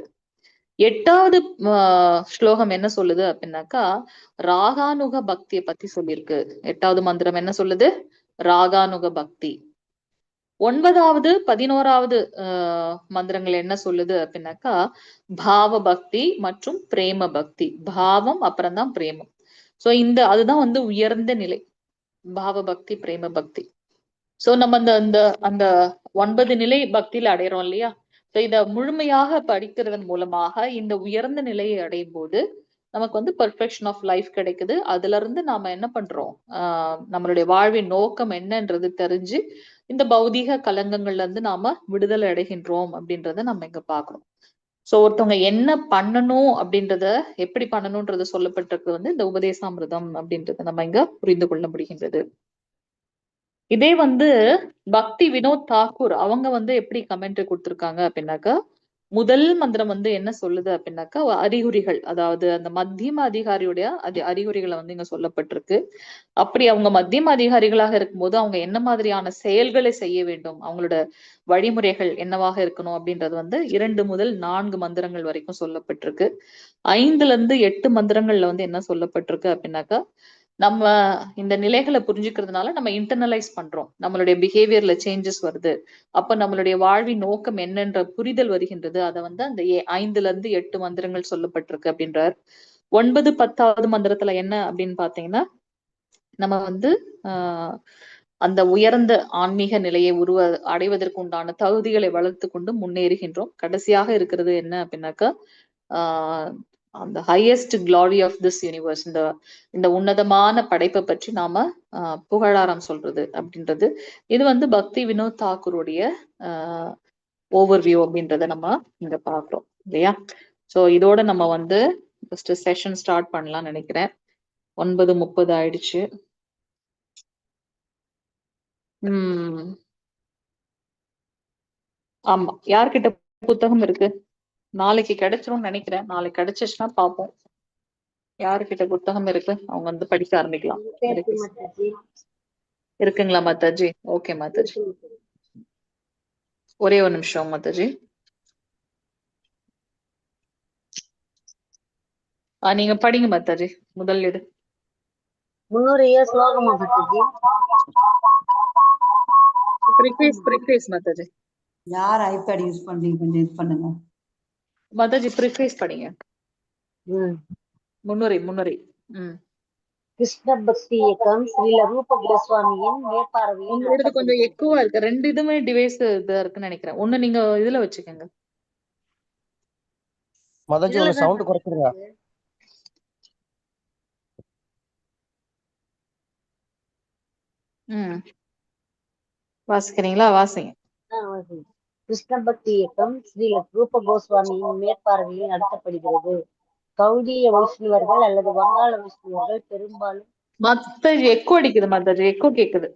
8வது ஸ்லோகம் என்ன சொல்லுது அப்படின்னாக்கா, ராகானுக பக்தியை பத்தி சொல்லியிருக்கு. 8வது மந்திரம் என்ன சொல்லுது? ராகானுக பக்தி. 9வது 11வது மந்திரங்கள் என்ன சொல்லுது அப்படின்னாக்கா, பாவ பக்தி மற்றும் பிரேம பக்தி. பாவம் அப்புறம் தான் பிரேமம். சோ அதுதான் வந்து உயர்ந்த நிலை, பாவ பக்தி பிரேம பக்தி. சோ நம்ம அந்த 9 நிலை பக்தியில அடையறோம் இல்லையா, சோ இத முழுமையாக படிக்கிறதன் மூலமாக இந்த உயர்ந்த நிலையை அடையும் போது நமக்கு வந்து பெர்ஃபெக்ஷன் ஆஃப் லைஃப் கிடைக்குது. அதுல இருந்து நாம என்ன பண்றோம், நம்மளுடைய வாழ்வின் நோக்கம் என்னன்றது தெரிஞ்சு இந்த பௌதீக கலங்கங்கள்ல இருந்து நாம விடுதலை அடைகின்றோம் அப்படின்றத நம்ம இங்க பாக்குறோம். சோ ஒருத்தவங்க என்ன பண்ணணும் அப்படின்றத, எப்படி பண்ணணும்ன்றது சொல்லப்பட்டிருக்கு வந்து இந்த உபதேசாமிர்தம் அப்படின்றத நம்ம இங்க புரிந்து கொள்ள முடிகின்றது. இதே வந்து பக்தி வினோத் தாக்கூர் அவங்க வந்து எப்படி கமெண்ட் கொடுத்திருக்காங்க அப்படின்னாக்கா, முதல் மந்திரம் வந்து என்ன சொல்லுது அப்படின்னாக்கா, அறிகுறிகள், அதாவது அந்த மத்தியம அதிகாரியுடைய அறிகுறிகளை வந்து இங்க சொல்லப்பட்டிருக்கு. அப்படி அவங்க மத்தியம அதிகாரிகளாக இருக்கும்போது அவங்க என்ன மாதிரியான செயல்களை செய்ய வேண்டும், அவங்களோட வழிமுறைகள் என்னவாக இருக்கணும் அப்படின்றது வந்து 2 முதல் 4 மந்திரங்கள் வரைக்கும் சொல்லப்பட்டிருக்கு. 5ல இருந்து 8 மந்திரங்கள்ல வந்து என்ன சொல்லப்பட்டிருக்கு அப்படின்னாக்கா, நம்ம இந்த நிலைகளை புரிஞ்சுக்கிறதுனால நம்ம இன்டர்னலைஸ் பண்றோம், நம்மளுடைய பிஹேவியர்ல சேஞ்சஸ் வருது. அப்ப நம்மளுடைய வாழ்வின் நோக்கம் என்னன்ற புரிதல் வருகின்றது. அதை வந்து அந்த 5ல இருந்து 8 மந்திரங்கள் சொல்லப்பட்டிருக்கு அப்படின்றார். 9, 10வது மந்திரத்துல என்ன அப்படின்னு பாத்தீங்கன்னா, நம்ம வந்து அந்த உயர்ந்த ஆன்மீக நிலையை அடைவதற்கு உண்டான தகுதிகளை வளர்த்து கொண்டு முன்னேறுகின்றோம். கடைசியாக இருக்கிறது என்ன அப்படின்னாக்கா, அந்த ஹையஸ்ட் கிளாரி ஆஃப் திஸ் யூனிவர்ஸ், இந்த உன்னதமான படைப்பை பற்றி நாம புகழாரம் சொல்றது அப்படின்றது. இது வந்து பக்தி வினோத் தாக்கூருடைய ஓவர்வியூ அப்படின்றத நம்ம இங்க பாக்குறோம் இல்லையா. சோ இதோட நம்ம வந்து ஃபர்ஸ்ட் செஷன் ஸ்டார்ட் பண்ணலாம்னு நினைக்கிறேன். 9:30 ஆயிடுச்சு. ஆமா, யார்கிட்ட புத்தகம் இருக்கு? நாளைக்கு கிடைச்சிரும்னு நினைக்கிறேன். நாளைக்கு கிடைச்சிச்சுன்னா பாப்போம். யாருக்கிட்ட புத்தகம் இருக்கு, அவங்க வந்து படிக்க ஆரம்பிக்கலாம். இருக்குங்களா மாதாஜி? ஓகே மாதாஜி, ஒரே ஒரு நிமிஷம் மாதாஜி. நீங்க படிங்க மாதாஜி, முதல் இது 300 ஸ்லோகமா மாதாஜி? ப்ரிஃபேஸ் மாதாஜி. யார் ஐபேட் யூஸ் பண்றீங்க கொஞ்சம் இது பண்ணுங்க மாதாஜி. ப்ரிஃபேஸ் படிங்க. முன்னுரை. கிருஷ்ண பக்தி இயக்கம் ஸ்ரீல ரூப கோஸ்வாமியின் மேற்பார்வையில் உங்களோடது கொஞ்சம் நடத்தப்படுகிறது. எக்குவா இருக்கு. 2 இதுமே டிவைஸ் இதா இருக்குன்னு நினைக்கிறேன். ஒண்ணு நீங்க இதுல வச்சுக்கோங்க. மதஜி ஒரு இதுலதான் சவுண்ட் குறைச்சிருங்க. வாசிக்கிறீங்களா? வாசிங்க. கிருஷ்ண பக்தி இயக்கம் ஸ்ரீல ரூப கோஸ்வாமியின் மேற்பார்வையில் நடத்தப்படுகிறது. கௌடிய வைஷ்ணவர்கள் அல்லது வங்காள வைஷ்ணவர்கள் பெரும்பாலும் மாதாஜி எக்கோ அடிக்குது. மாதாஜி எக்கோ கேக்குது.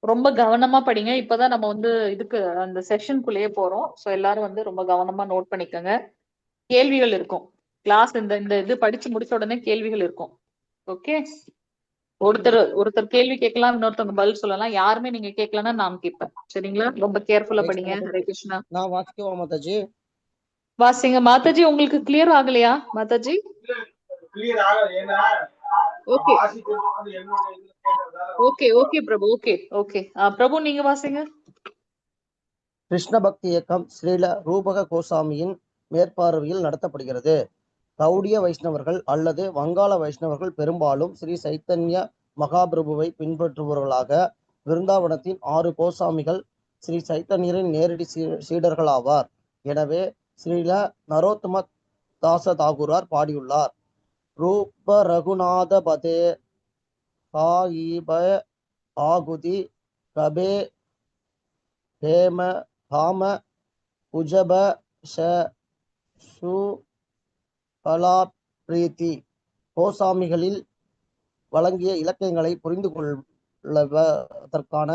ரொம்ப கவனமா படிங்க. இப்பதான் நம்ம வந்து இதுக்கு அந்த செஷனுக்குள்ளேயே போறோம். சோ எல்லாரும் வந்து ரொம்ப கவனமா நோட் பண்ணிக்கோங்க. கேள்விகள் இருக்கும். கிளாஸ் இந்த இந்த இது படிச்சு முடிச்ச உடனே கேள்விகள் இருக்கும். ஓகே, ஒருத்தர் கேள்வி கேட்கலாம், இன்னொருத்தவங்க பதில் சொல்லலாம். யாருமே நீங்க கேட்கலன்னா நான் கேட்பேன். சரிங்களா? ரொம்ப கேர்ஃபுல்லா படிங்க. ஹரே கிருஷ்ணா. நான் வாசிக்கவா மாதாஜி? வாசிங்க மாதாஜி. உங்களுக்கு கிளியர் ஆகலையா மாதாஜி? ஓகே ஓகே ஓகே பிரபு. ஓகே ஓகே பிரபு நீங்க வாசிங்க. கிருஷ்ண பக்தி இயக்கம் ஸ்ரீல ரூபக கோசாமியின் மேற்பார்வையில் நடத்தப்படுகிறது. கௌடிய வைஷ்ணவர்கள் அல்லது வங்காள வைஷ்ணவர்கள் பெரும்பாலும் ஸ்ரீ சைத்தன்ய மகாபிரபுவை பின்பற்றுபவர்களாக விருந்தாவனத்தின் 6 கோசாமிகள் ஸ்ரீ சைத்தன்யரின் நேரடி சீடர்கள் ஆவார். எனவே ஸ்ரீல நரோத்தம தாச தாகூரார் பாடியுள்ளார். ரூப ரகுநாத பதே ஆகுதி கபே ஹேம காம உஜப கலா பிரீத்தி. கோசாமிகளில் வழங்கிய இலக்கியங்களை புரிந்து கொள்வதற்கான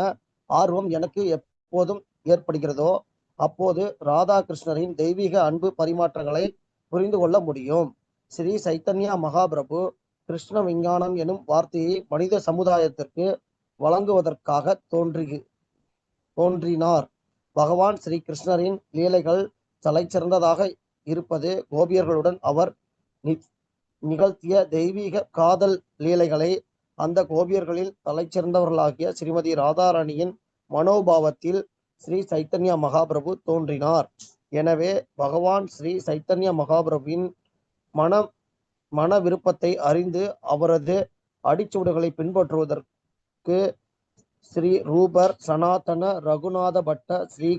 ஆர்வம் எனக்கு எப்போதும் ஏற்படுகிறதோ அப்போது ராதாகிருஷ்ணரின் தெய்வீக அன்பு பரிமாற்றங்களை புரிந்து கொள்ள முடியும். ஸ்ரீ சைத்தன்யா மகாபிரபு கிருஷ்ண விஞ்ஞானம் எனும் வார்த்தையை மனித சமுதாயத்திற்கு வழங்குவதற்காக தோன்றினார். பகவான் ஸ்ரீ கிருஷ்ணரின் லீலைகள் தலைச்சிறந்ததாக இருப்பது கோபியர்களுடன் அவர் நிகழ்த்திய தெய்வீக காதல் லீலைகளை அந்த கோபியர்களில் தலைச்சிறந்தவர்களாகிய ஸ்ரீமதி ராதாராணியின் மனோபாவத்தில் ஸ்ரீ சைத்தன்யா மகாபிரபு தோன்றினார். எனவே பகவான் ஸ்ரீ சைத்தன்ய மகாபிரபுவின் மன விருப்பத்தை அறிந்து அவரது அடிச்சுவடுகளை பின்பற்றுவதற்கு ஸ்ரீ ரூபர், சனாதன, ரகுநாத பட்டர், ஸ்ரீ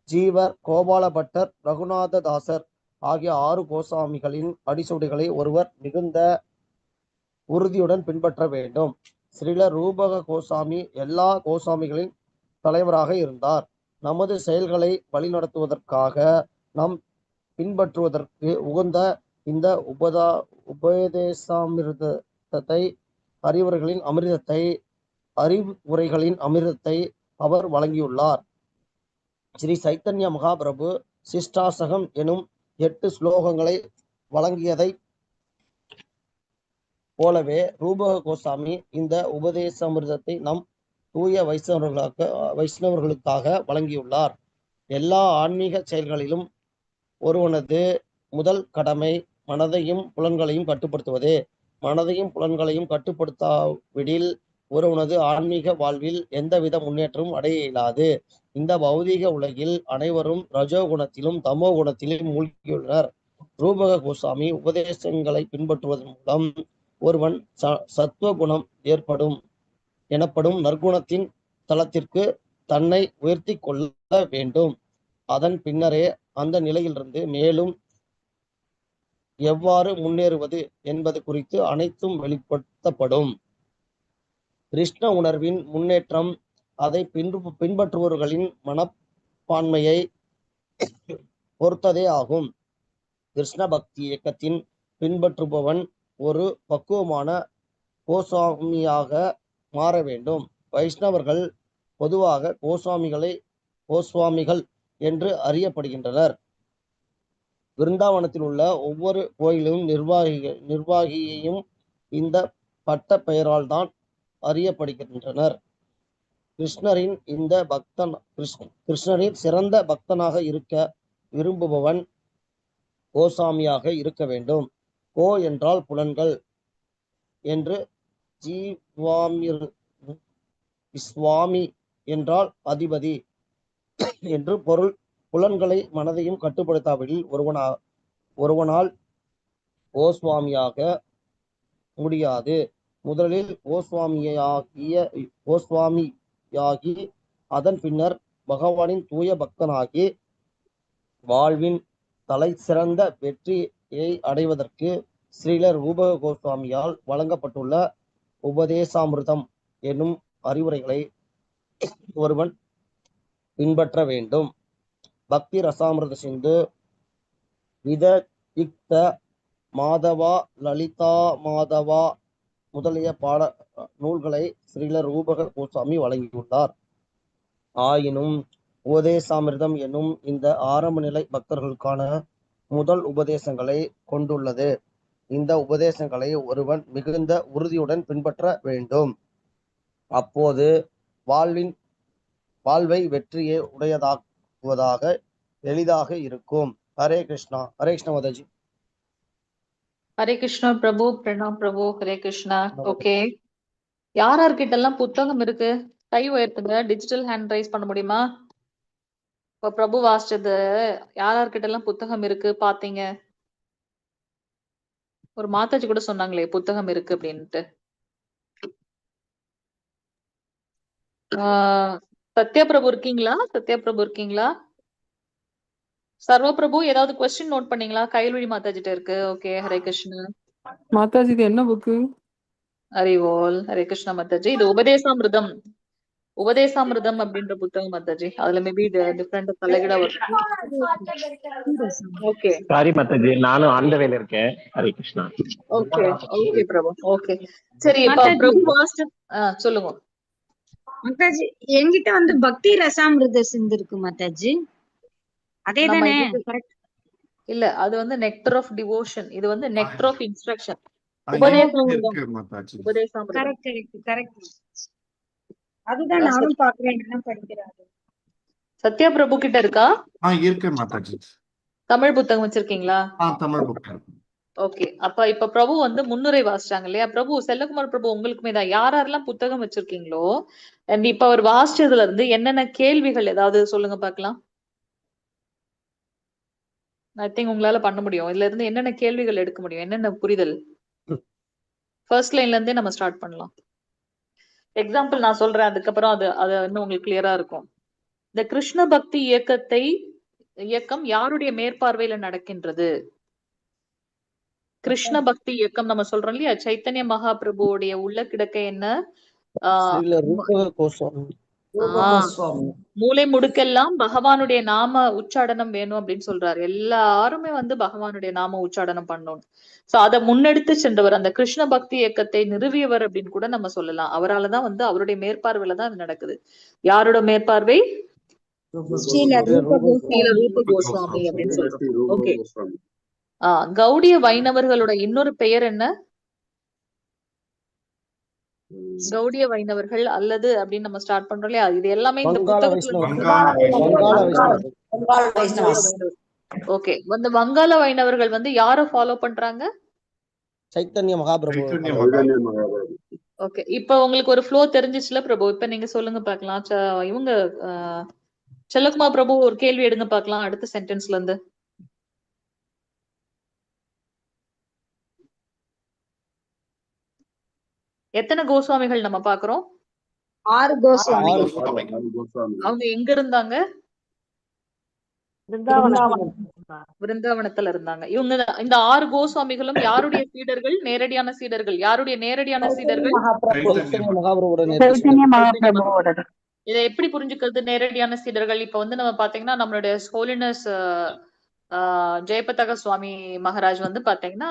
ஜீவர், கோபால பட்டர், ரகுநாத தாசர் ஆகிய 6 கோசாமிகளின் அடிச்சுவடுகளை ஒருவர் மிகுந்த உறுதியுடன் பின்பற்ற வேண்டும். ஸ்ரீல ரூபக கோசாமி எல்லா கோசாமிகளின் தலைவராக இருந்தார். நமது செயல்களை வழிநடத்துவதற்காக நாம் பின்பற்றுவதற்கு உகந்த இந்த உபதேசாமிர்தத்தை அறிவுரைகளின் அமிர்தத்தை அறிவுரைகளின் அமிர்தத்தை அவர் வழங்கியுள்ளார். ஸ்ரீ சைத்தன்ய மகாபிரபு சிஷ்டாசகம் எனும் 8 ஸ்லோகங்களை வழங்கியதை போலவே ரூபக கோசாமி இந்த உபதேசாமிர்தத்தை நம் தூய வைஷ்ணவர்களுக்காக வழங்கியுள்ளார். எல்லா ஆன்மீக செயல்களிலும் ஒருவனது முதல் கடமை மனதையும் புலன்களையும் கட்டுப்படுத்துவது. மனதையும் புலன்களையும் கட்டுப்படுத்தாவிடில் ஒருவனது ஆன்மீக வாழ்வில் எந்தவித முன்னேற்றமும் அடைய இயலாது. இந்த பௌதீக உலகில் அனைவரும் ரஜோ குணத்திலும் தமோ குணத்திலும் மூழ்கியுள்ளனர். ரூபக கோசாமி உபதேசங்களை பின்பற்றுவதன் மூலம் ஒருவன் சத்துவ குணம் எனப்படும் நற்குணத்தின் தளத்திற்கு தன்னை உயர்த்தி கொள்ள வேண்டும். அதன் பின்னரே அந்த நிலையிலிருந்து மேலும் எவ்வாறு முன்னேறுவது என்பது குறித்து அனைத்தும் வெளிப்படுத்தப்படும். கிருஷ்ண உணர்வின் முன்னேற்றம் அதை பின்பற்றுபவர்களின் மனப்பான்மையை பொறுத்ததே ஆகும். கிருஷ்ண பக்தி இயக்கத்தின் பின்பற்றுபவன் ஒரு பக்குவமான கோசாமியாக மாற வேண்டும். வைஷ்ணவர்கள் பொதுவாக கோஸ்வாமிகள் என்று அறியப்படுகின்றனர். விருந்தாவனத்தில் உள்ள ஒவ்வொரு கோயிலும் நிர்வாகியையும் இந்த பட்ட பெயரால் தான் அறியப்படுகின்றனர். கிருஷ்ணரின் சிறந்த பக்தனாக இருக்க விரும்புபவன் கோசாமியாக இருக்க வேண்டும். கோ என்றால் புலன்கள் என்று, சுவாமி என்றால் அதிபதி என்று பொருள். புலன்களை மனதையும் கட்டுப்படுத்தாவிடில் ஒருவனால் கோஸ்வாமியாக முடியாது. முதலில் கோஸ்வாமியாகி அதன் பின்னர் பகவானின் தூய பக்தனாகி வாழ்வின் தலை சிறந்த வெற்றியை அடைவதற்கு ஸ்ரீலர் ரூப கோஸ்வாமியால் வழங்கப்பட்டுள்ள உபதேசாமிர்தம் என்னும் அறிவுரைகளை ஒருவன் பின்பற்ற வேண்டும். பக்தி ரசாமிர்த சிந்து, விதயுக்த மாதவா, லலிதா மாதவா முதலிய பாட நூல்களை ஸ்ரீலர் ரூபக கோஸ்வாமி வழங்கியுள்ளார். ஆயினும் உபதேசாமிர்தம் என்னும் இந்த ஆரம்ப நிலை பக்தர்களுக்கான முதல் உபதேசங்களை கொண்டுள்ளது. இந்த உபதேசங்களை ஒருவன் மிகுந்த உறுதியுடன் பின்பற்ற வேண்டும். அப்போது வாழ்வை வெற்றியை உடையதாக்குவதாக எளிதாக இருக்கும். ஹரே கிருஷ்ணா. ஹரே கிருஷ்ணா மாதாஜி. ஹரே கிருஷ்ணா பிரபு. பிரணாம் பிரபு. ஹரே கிருஷ்ணா. ஓகே, யார்கிட்ட எல்லாம் புத்தகம் இருக்கு கை உயர்த்துங்க. டிஜிட்டல் ஹேண்ட் ரைஸ் பண்ண முடியுமா? இப்ப பிரபு வாசிச்சது யார்கிட்ட எல்லாம் புத்தகம் இருக்கு பாத்தீங்க? ஒரு மாதாஜி கூட சொன்னாங்களே புத்தகம் இருக்கு அப்படின்ட்டு. சத்யா பிரபு இருக்கீங்களா? சத்யா பிரபு இருக்கீங்களா? சர்வ பிரபு ஏதாவது கொஸ்டின் நோட் பண்ணீங்களா? கைல்வழி மாதாஜிட்ட இருக்கு. ஓகே, ஹரே கிருஷ்ணா. மாதாஜி இது என்ன புக்கு? ஹரிவோல். ஹரே கிருஷ்ணா மாதாஜி. இது உபதேசாமிர்தம் அப்படின்ற புத்தகம் மாதாஜி. அதுல மேபி டிஃபரெண்ட் தலைகீழா வரும். ஓகே, சாரி மாதாஜி, நானும் ஆன் த வேல இருக்கேன். ஹரே கிருஷ்ணா. ஓகே, ஓகே பிரபு. ஓகே, சரி. இப்ப பிரபு மாஸ்டர் சொல்லுங்க மாதாஜி. என்கிட்ட வந்து பக்தி ரசாமிருத சிந்து இருக்கு மாதாஜி. அதேதானே? இல்ல, அது வந்து நெக்டர் ஆஃப் டிவோஷன். இது வந்து நெக்டர் ஆஃப் இன்ஸ்ட்ரக்ஷன். அதுதான் நானும் பாக்குறேன். என்ன படிக்கிறாரு? சத்யா பிரபு கிட்ட இருக்கா? இருக்கு மாதாஜி. தமிழ் புத்தகம் வச்சிருக்கீங்களா? தமிழ் புத்தகம். ஓகே, அப்ப இப்ப பிரபு வந்து முன்னுரை வாசிச்சாங்க இல்லையா? பிரபு, செல்லகுமார் பிரபு உங்களுக்குமே தான் யாரெல்லாம் புத்தகம் வச்சிருக்கீங்களோ, அண்ட் இப்ப அவர் வாசிச்சதுல இருந்து என்னென்ன கேள்விகள் ஏதாவது சொல்லுங்க பாக்கலாம். ஐ திங்க் உங்களால பண்ண முடியும். இதுல இருந்து என்னென்ன கேள்விகள் எடுக்க முடியும், என்னென்ன புரிதல்? ஃபர்ஸ்ட் லைன்ல இருந்தே நம்ம ஸ்டார்ட் பண்ணலாம். எக்ஸாம்பிள் நான் சொல்றேன், அதுக்கப்புறம் அது இன்னும் உங்களுக்கு கிளியரா இருக்கும். இந்த கிருஷ்ண பக்தி இயக்கம் யாருடைய மேற்பார்வையில நடக்கின்றது? கிருஷ்ண பக்தி இயக்கம் நம்ம சொல்றோம் இல்லையா, சைத்தன்ய மகாபிரபுவோடைய உள்ள கிடக்க என்ன? ஸ்ரீலர் ரூபக கோஸ்வாமி. மூளை முடுக்கெல்லாம் பகவானுடைய நாம உச்சாடனம் வேணும் அப்படின்னு சொல்றாரு. எல்லாருமே வந்து பகவானுடைய நாம உச்சாடனம் பண்ணணும். சோ அதை முன்னெடுத்து சென்றவர், அந்த கிருஷ்ண பக்தி இயக்கத்தை நிறுவியவர் அப்படின்னு கூட நம்ம சொல்லலாம். அவராலதான் வந்து அவருடைய மேற்பார்வையில தான் அது நடக்குது. யாரோட மேற்பார்வை? ரூப கோஸ்வாமி அப்படின்னு சொல்றோம். ஓகே, கௌடிய வைணவர்களோட இன்னொரு பெயர் என்ன? கௌடிய வைணவர்கள் அல்லது அப்படின்னு நம்ம ஸ்டார்ட் பண்றோம் இல்லையா, இது எல்லாமே இந்த ஓகே. வந்து வங்காள வைணவர்கள் வந்து யார ஃபாலோ பண்றாங்க? சைத்தன்ய மகாபிரபு. ஓகே, இப்ப உங்களுக்கு ஒரு ஃப்ளோ தெரிஞ்சிச்சுல பிரபு? இப்ப நீங்க சொல்லுங்க பாக்கலாம். இவங்க செல்லகுமார் பிரபு ஒரு கேள்வி எடுங்க பாக்கலாம் அடுத்த சென்டென்ஸ்ல இருந்து. எத்தனை கோஸ்வாமிகள் நம்ம பாக்குறோம்? 6 கோஸ்வாமி. அவங்க எங்க இருந்தாங்க? விருந்தாவனத்துல இருந்தாங்க. இவங்க இந்த 6 கோஸ்வாமிகளும் யாருடைய சீடர்கள்? நேரடியான சீடர்கள். யாருடைய நேரடியான சீடர்கள்? இதை எப்படி புரிஞ்சுக்கிறது நேரடியான சீடர்கள்? இப்ப வந்து நம்ம பாத்தீங்கன்னா நம்மளுடைய ஹோலினஸ் ஜெயபதக சுவாமி மகாராஜ் வந்து பாத்தீங்கன்னா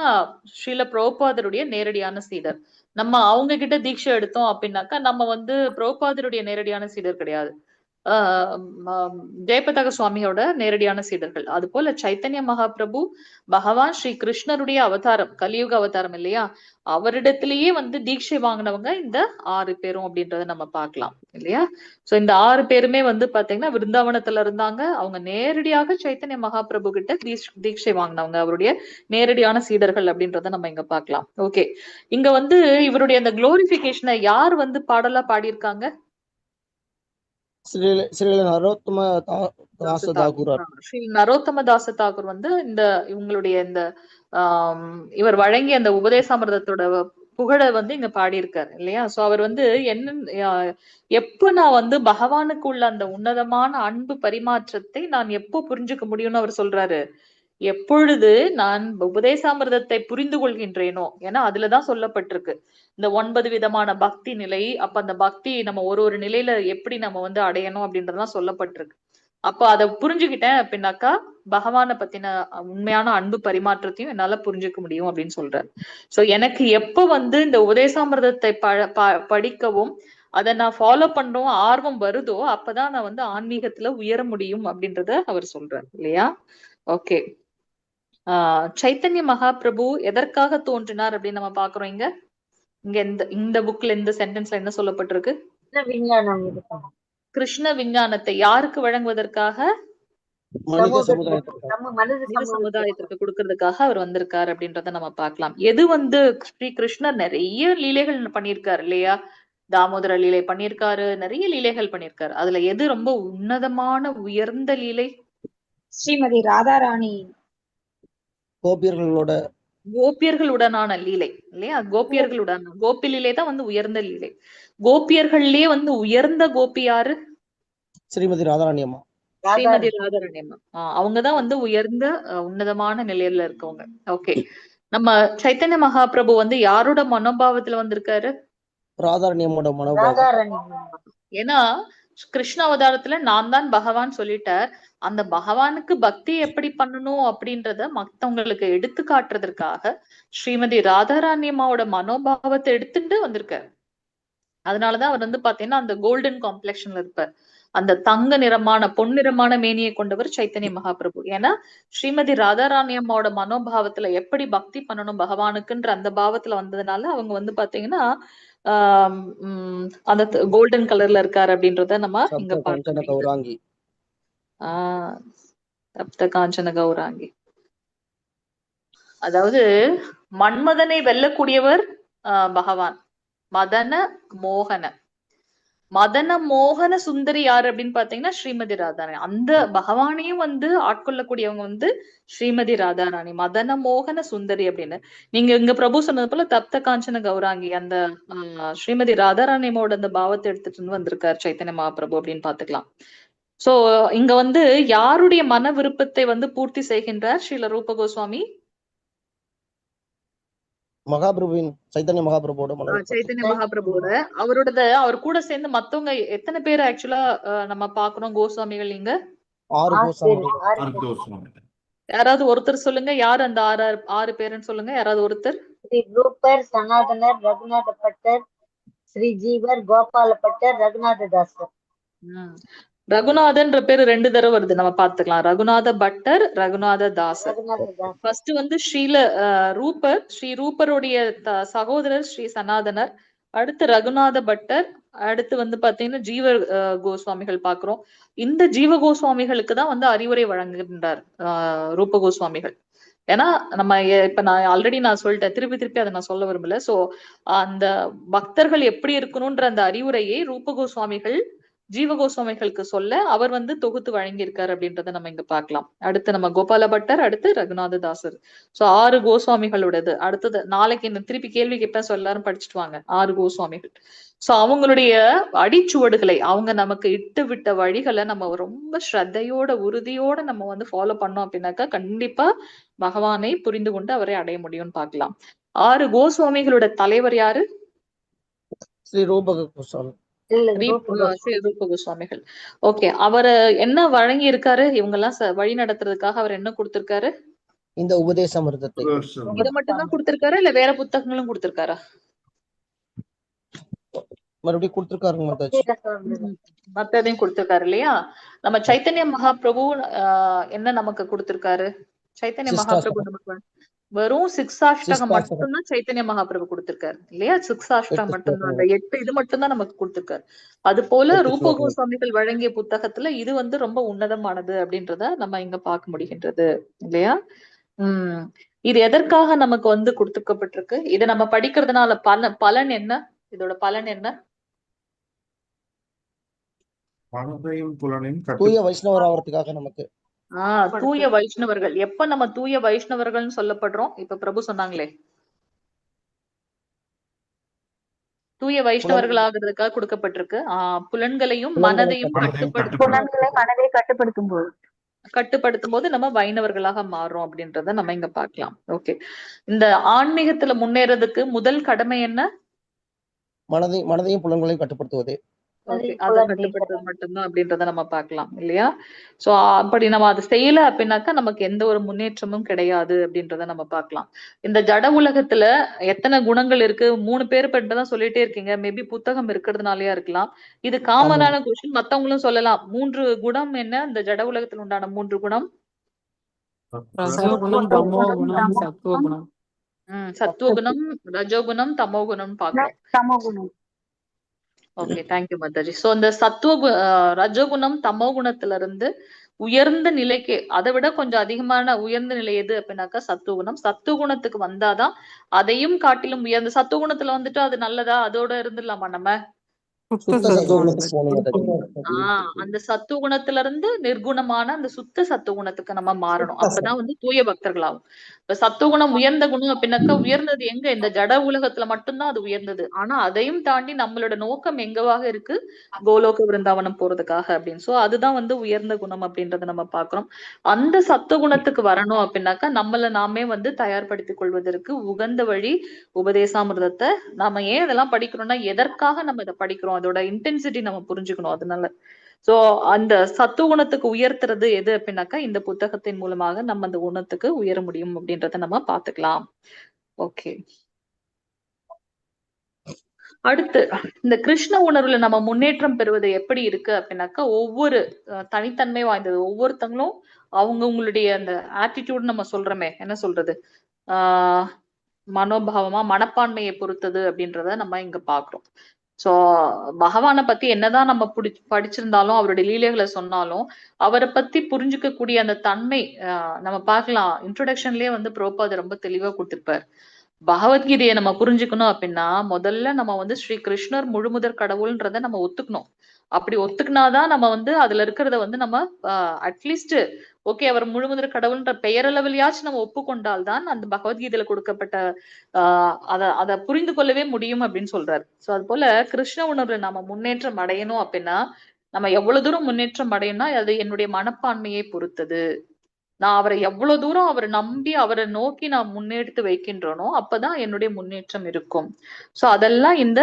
ஸ்ரீல பிரபுபாதருடைய நேரடியான சீடர். நம்ம அவங்க கிட்ட தீட்சை எடுத்தோம் அப்படின்னாக்கா நம்ம வந்து பிரபுபாதருடைய நேரடியான சீடர் கிடையாது, ஜெயபதக சுவாமியோட நேரடியான சீடர்கள். அது போல சைத்தன்ய மகாபிரபு பகவான் ஸ்ரீ கிருஷ்ணருடைய அவதாரம், கலியுக அவதாரம் இல்லையா, அவரிடத்திலேயே வந்து தீட்சை வாங்கினவங்க இந்த 6 பேரும் அப்படின்றத நம்ம பார்க்கலாம் இல்லையா. சோ இந்த 6 பேருமே வந்து பாத்தீங்கன்னா விருந்தாவனத்துல இருந்தாங்க. அவங்க நேரடியாக சைத்தன்ய மகாபிரபு கிட்ட தீட்சை வாங்கினவங்க, அவருடைய நேரடியான சீடர்கள் அப்படின்றத நம்ம இங்க பார்க்கலாம். ஓகே, இங்க வந்து இவருடைய அந்த குளோரிபிகேஷனை யார் வந்து பாடலா பாடியிருக்காங்க? ஸ்ரீ நரோத்தம தாச தாக்கூர் ஸ்ரீ நரோத்தம தாச தாக்கூர் வந்து இந்த இவங்களுடைய இந்த இவர் வழங்கிய அந்த உபதேசாமிர்தத்தோட புகழ வந்து இங்க பாடியிருக்காரு இல்லையா? சோ அவர் வந்து எப்ப நான் வந்து பகவானுக்குள்ள அந்த உன்னதமான அன்பு பரிமாற்றத்தை நான் எப்போ புரிஞ்சுக்க முடியும்னு அவர் சொல்றாரு. எப்பொழுது நான் உபதேசாமிர்தத்தை புரிந்து கொள்கின்றேனோ, ஏன்னா அதுலதான் சொல்லப்பட்டிருக்கு இந்த 9 விதமான பக்தி நிலை. அப்ப அந்த பக்தி நம்ம ஒரு நிலையில எப்படி நம்ம வந்து அடையணும் அப்படின்றதுலாம் சொல்லப்பட்டிருக்கு. அப்ப அதை புரிஞ்சுக்கிட்டேன் அப்படின்னாக்கா பகவானை பத்தின உண்மையான அன்பு பரிமாற்றத்தையும் என்னால புரிஞ்சுக்க முடியும் அப்படின்னு சொல்றாரு. சோ எனக்கு எப்ப வந்து இந்த உபதேசாமிர்தத்தை படிக்கவும் அதை நான் ஃபாலோ பண்றோம் ஆர்வம் வருதோ அப்பதான் நான் வந்து ஆன்மீகத்துல உயர முடியும் அப்படின்றத அவர் சொல்றாரு இல்லையா? ஓகே. சைத்தன்ய மகாபிரபு எதற்காக தோன்றினார் அப்படின்னு நம்ம பாக்குறோம். இங்க இந்த புக்ல இந்த சென்டென்ஸ்ல என்ன சொல்லப்பட்டிருக்கு? கிருஷ்ண விஞ்ஞானத்தை யாருக்கு வழங்குவதற்காக? மனித சமுதாயத்திற்கு கொடுக்கறதுக்காக அவர் வந்திருக்காரு அப்படின்றத நம்ம பார்க்கலாம். எது வந்து ஸ்ரீ கிருஷ்ணர் நிறைய லீலைகள் பண்ணியிருக்காரு இல்லையா? தாமோதர லீலை பண்ணியிருக்காரு, நிறைய லீலைகள் பண்ணியிருக்காரு. அதுல எது ரொம்ப உன்னதமான உயர்ந்த லீலை? ஸ்ரீமதி ராதாராணி கோபியர்களுடனான லீலை இல்லையா? கோபி லீலை தான் வந்து உயர்ந்த லீலை. கோபியர்கள்லயே வந்து உயர்ந்த கோபி யாரு? ஸ்ரீமதி ராதாராணி அம்மா. ஸ்ரீமதி ராதாராணி அம்மா. அவங்கதான் வந்து உயர்ந்த உன்னதமான நிலையில இருக்கவங்க. ஓகே. நம்ம சைத்தன்ய மகாபிரபு வந்து யாரோட மனோபாவத்துல வந்திருக்காரு? ராதாராணி அம்மோட மனோபாவம். ஏன்னா கிருஷ்ண அவதாரத்துல நான் தான் பகவான் சொல்லிட்டார். அந்த பகவானுக்கு பக்தி எப்படி பண்ணணும் அப்படின்றத மத்தவங்களுக்கு எடுத்து காட்டுறதற்காக ஸ்ரீமதி ராதாராணி அம்மாவோட மனோபாவத்தை எடுத்துட்டு வந்திருக்காரு. அதனாலதான் அவர் வந்து பாத்தீங்கன்னா அந்த கோல்டன் காம்ப்ளெக்ஷன்ல இருப்பார். அந்த தங்க நிறமான பொன்னிறமான மேனியை கொண்டவர் சைத்தன்ய மகாபிரபு. ஏன்னா ஸ்ரீமதி ராதாராணி அம்மாவோட மனோபாவத்துல எப்படி பக்தி பண்ணணும் பகவானுக்குன்ற அந்த பாவத்துல வந்ததுனால அவங்க வந்து பாத்தீங்கன்னா அந்த கோல்டன் கலர்ல இருக்காரு அப்படின்றத நம்ம இங்க கௌராங்கி. சப்த காஞ்சன கௌராங்கி. அதாவது மன்மதனை வெல்லக்கூடியவர் பகவான். மதன மோகன சுந்தரி யாரு அப்படின்னு பாத்தீங்கன்னா ஸ்ரீமதி ராதாராணி. அந்த பகவானையும் வந்து ஆட்கொள்ளக்கூடியவங்க வந்து ஸ்ரீமதி ராதாராணி, மதன மோகன சுந்தரி அப்படின்னு. நீங்க இங்க பிரபு சொன்னது போல தப்த காஞ்சன கௌராங்கி அந்த ஸ்ரீமதி ராதாராணியோட அந்த பாவத்தை எடுத்துட்டு வந்திருக்காரு சைத்தன்ய மகாபிரபு அப்படின்னு பாத்துக்கலாம். சோ இங்க வந்து யாருடைய மன விருப்பத்தை வந்து பூர்த்தி செய்கின்றார் ஸ்ரீல ரூப கோஸ்வாமி? மகாபிரபுவின் சைத்தன்ய மகாபிரபுவோட அவர் கூட சேர்ந்து மத்தவங்க எத்தனை பேர் ஆக்சுவலா நம்ம பாக்குறோம் கோஸ்வாமிகள் இங்க? 6 கோஸ்வாமிகள். யாராவது ஒருத்தர் சொல்லுங்க, யாரு அந்த 6 பேருன்னு சொல்லுங்க. யாராவது ஒருத்தர்? ஸ்ரீ ரூபர், சனாதனர், ரகுநாத பட்டர், ஸ்ரீ ஜீவர், கோபால பட்டர், ரகுநாத தாசர். ரகுநாதன்ற பேரு 2 தடவை வருது, நம்ம பாத்துக்கலாம். ரகுநாத பட்டர், ரகுநாத தாசர். ஃபர்ஸ்ட் வந்து ரூபர், ஸ்ரீ ரூபருடைய சகோதரர் ஸ்ரீ சனாதனர், அடுத்து ரகுநாத பட்டர், அடுத்து வந்து பாத்தீங்கன்னா ஜீவ கோஸ்வாமிகள் பாக்குறோம். இந்த ஜீவ கோஸ்வாமிகளுக்கு தான் வந்து அறிவுரை வழங்குகின்றார் ரூப கோஸ்வாமிகள். ஏன்னா நம்ம இப்ப நான் ஆல்ரெடி சொல்லிட்டேன், திருப்பி அதை நான் சொல்ல விரும்பல. சோ அந்த பக்தர்கள் எப்படி இருக்கணும்ன்ற அந்த அறிவுரையை ரூப கோஸ்வாமிகள் ஜீவ கோஸ்வாமிகளுக்கு சொல்ல அவர் வந்து தொகுத்து வழங்கியிருக்காரு அப்படின்றத நம்ம இங்க பாக்கலாம். அடுத்து நம்ம கோபால பட்டர், அடுத்து ரகுநாத தாசர். சோ 6 கோஸ்வாமிகளோடது. அடுத்தது நாளைக்கு இந்த திருப்பி கேள்வி கேட்பேன், எல்லாரும் படிச்சுட்டு வாங்க. 6 கோஸ்வாமிகள். சோ அவங்களுடைய அடிச்சுவடுகளை, அவங்க நமக்கு இட்டு விட்ட வழிகளை நம்ம ரொம்ப ஸ்ரத்தையோட உறுதியோட நம்ம வந்து ஃபாலோ பண்ணோம் அப்படின்னாக்கா கண்டிப்பா பகவானை புரிந்து கொண்டு அவரை அடைய முடியும்னு பாக்கலாம். 6 கோஸ்வாமிகளோட தலைவர் யாரு? ஸ்ரீ ரூப கோஸ்வாமி. ரூப கோஸ்வாமிகள். ஓகே. அவர் என்ன வழங்கி இருக்காரு இவங்க எல்லாம் வழி நடத்துறதுக்காக? அவர் என்ன கொடுத்திருக்காரு? இந்த உபதேசாமிர்தத்தை. இதை மட்டும் தான் கொடுத்திருக்காரு இல்ல வேற புத்தகங்களும் கொடுத்திருக்காரா? மறுபடியும் கொடுத்திருக்காருங்க மாதாஜி. மத்ததையும் கொடுத்திருக்காரு இல்லையா? நம்ம சைத்தன்ய மகாபிரபு என்ன நமக்கு கொடுத்திருக்காரு? சைத்தன்ய மகாபிரபு நமக்கு வெறும் 6 அஷ்டகம் மட்டும்தான் சைத்தன்ய மகாபிரபு கொடுத்திருக்காரு இல்லையா? 6 அஷ்டகம் மட்டும்தான், அந்த 8 இது மட்டும்தான் நமக்கு கொடுத்திருக்காரு. அது போல ரூப கோஸ்வாமிகள் வழங்கிய புத்தகத்துல இது வந்து ரொம்ப உன்னதமானது அப்படின்றத நம்ம இங்க பார்க்க முடிகின்றது இல்லையா? இது எதற்காக நமக்கு வந்து கொடுத்துக்கப்பட்டிருக்கு? இதை நம்ம படிக்கிறதுனால பலன் என்ன? இதோட பலன் என்ன? மனதையும் புலனையும் தூய வைஷ்ணவர் ஆவறதுக்காக நமக்கு. தூய வைஷ்ணவர்கள். எப்ப நம்ம தூய வைஷ்ணவர்கள்னு சொல்லப்படுறோம்? இப்ப பிரபு சொன்னாங்களே, தூய வைஷ்ணவர்கள் ஆகிறதுக்காக கொடுக்கப்பட்டிருக்கு. புலன்களையும் மனதையும் கட்டுப்படுத்தும் போது நம்ம வைணவர்களாக மாறுறோம் அப்படின்றத நம்ம இங்க பார்க்கலாம். ஓகே, இந்த ஆன்மீகத்துல முன்னேறதுக்கு முதல் கடமை என்ன? மனதையும் புலன்களையும் கட்டுப்படுத்துவதே. அதை கட்டுப்படுத்துறது மட்டும்தான் அப்படின்றத நம்ம பார்க்கலாம் இல்லையா? சோ அப்படி நம்ம அதை செய்யல அப்படின்னாக்கா நமக்கு எந்த ஒரு முன்னேற்றமும் கிடையாது அப்படின்றத நம்ம பார்க்கலாம். இந்த ஜட உலகத்துல எத்தனை குணங்கள் இருக்கு? 3 பேர் தான் சொல்லிட்டே இருக்கீங்க. மேபி புத்தகம் இருக்கிறதுனாலயா இருக்கலாம். இது காமனான கொஸ்டின், மத்தவங்களும் சொல்லலாம். 3 குணம் என்ன? இந்த ஜட உலகத்துல உண்டான 3 குணம். ரஜோகுணம், தமோகுணம், சத்துவகுணம். சத்துவகுணம், ரஜோகுணம், தமோகுணம் பார்க்கலாம். Okay, thank you Mataji. சோ இந்த ரஜோகுணம் தமோகுணத்துல இருந்து உயர்ந்த நிலைக்கு, அதை விட கொஞ்சம் அதிகமான உயர்ந்த நிலை எது அப்படின்னாக்கா சத்துவகுணம். சத்துவகுணத்துக்கு வந்தாதான் அதையும் காட்டிலும் உயர்ந்த சத்துவகுணத்துல வந்துட்டு அது நல்லதா? அதோட இருந்துடலாமா நம்ம? அந்த சத்துவகுணத்துல இருந்து நிர்குணமான அந்த சுத்த சத்துவகுணத்துக்கு நம்ம மாறணும். அப்பதான் வந்து தூய பக்தர்களாகும். இப்ப சத்துவகுணம் உயர்ந்த குணம் அப்படின்னாக்கா உயர்ந்தது எங்க? இந்த ஜட உலகத்துல மட்டும்தான் அது உயர்ந்தது. ஆனா அதையும் தாண்டி நம்மளோட நோக்கம் எங்கவாக இருக்கு? கோலோக விருந்தாவனம் போறதுக்காக அப்படின்னு. சோ அதுதான் வந்து உயர்ந்த குணம் அப்படின்றத நம்ம பாக்குறோம். அந்த சத்துவகுணத்துக்கு வரணும் அப்படின்னாக்கா நம்மள நாமே வந்து தயார்படுத்திக் கொள்வதற்கு உகந்த வழி உபதேசாமிர்தத்தை. நாம ஏன் இதெல்லாம் படிக்கிறோம்னா, எதற்காக நம்ம இதை படிக்கிறோம், அதோட இன்டென்சிட்டி நம்ம புரிஞ்சுக்கணும். அதனால சோ அந்த சத்துவகுணத்துக்கு உயர்த்துறது எது அப்படின்னாக்கா இந்த புத்தகத்தின் மூலமாக நம்ம அந்த குணத்துக்கு உயர முடியும் அப்படின்றத நம்ம பாத்துக்கலாம். ஓகே, அடுத்து இந்த கிருஷ்ண உணர்வுல நம்ம முன்னேற்றம் பெறுவது எப்படி இருக்கு அப்படின்னாக்கா, ஒவ்வொரு தனித்தன்மை வாய்ந்தது. ஒவ்வொருத்தங்களும் அவங்களுடைய அந்த ஆட்டிடியூட் நம்ம சொல்றோமே, என்ன சொல்றது, மனோபாவமா மனப்பான்மையை பொறுத்தது அப்படின்றத நம்ம இங்க பாக்குறோம். சோ பகவானை பத்தி என்னதான் நம்ம படிச்சிருந்தாலும், அவருடைய லீலைகளை சொன்னாலும், அவரை பத்தி புரிஞ்சுக்க கூடிய அந்த தன்மை நம்ம பார்க்கலாம். இன்ட்ரோடக்ஷன்லயே வந்து பிரபுபாத் ரொம்ப தெளிவா கொடுத்திருப்பார். பகவத்கீதையை நம்ம புரிஞ்சுக்கணும் அப்படின்னா முதல்ல நம்ம வந்து ஸ்ரீ கிருஷ்ணர் முழுமுதற் கடவுள்ன்றத நம்ம ஒத்துக்கணும். அப்படி ஒத்துக்கினாதான் நம்ம வந்து அதுல இருக்கிறத வந்து நம்ம அட்லீஸ்ட் ஓகே அவர் முழுமுதற் கடவுள்ன்ற பெயரளவிலையாச்சும் நம்ம ஒப்புக்கொண்டால்தான் அந்த பகவத்கீதையில கொடுக்கப்பட்ட அதை புரிந்து கொள்ளவே முடியும் அப்படின்னு சொல்றாரு. சோ அது போல கிருஷ்ண உணர்வுல நம்ம முன்னேற்றம் அடையணும் அப்படின்னா நம்ம எவ்வளவு தூரம் முன்னேற்றம் அடையணும்னா அது என்னுடைய மனப்பான்மையை பொறுத்தது. நான் அவரை எவ்வளவு தூரம் அவரை நம்பி அவரை நோக்கி நான் முன்னெடுத்து வைக்கின்றனோ அப்பதான் என்னுடைய முன்னேற்றம் இருக்கும். சோ அதெல்லாம் இந்த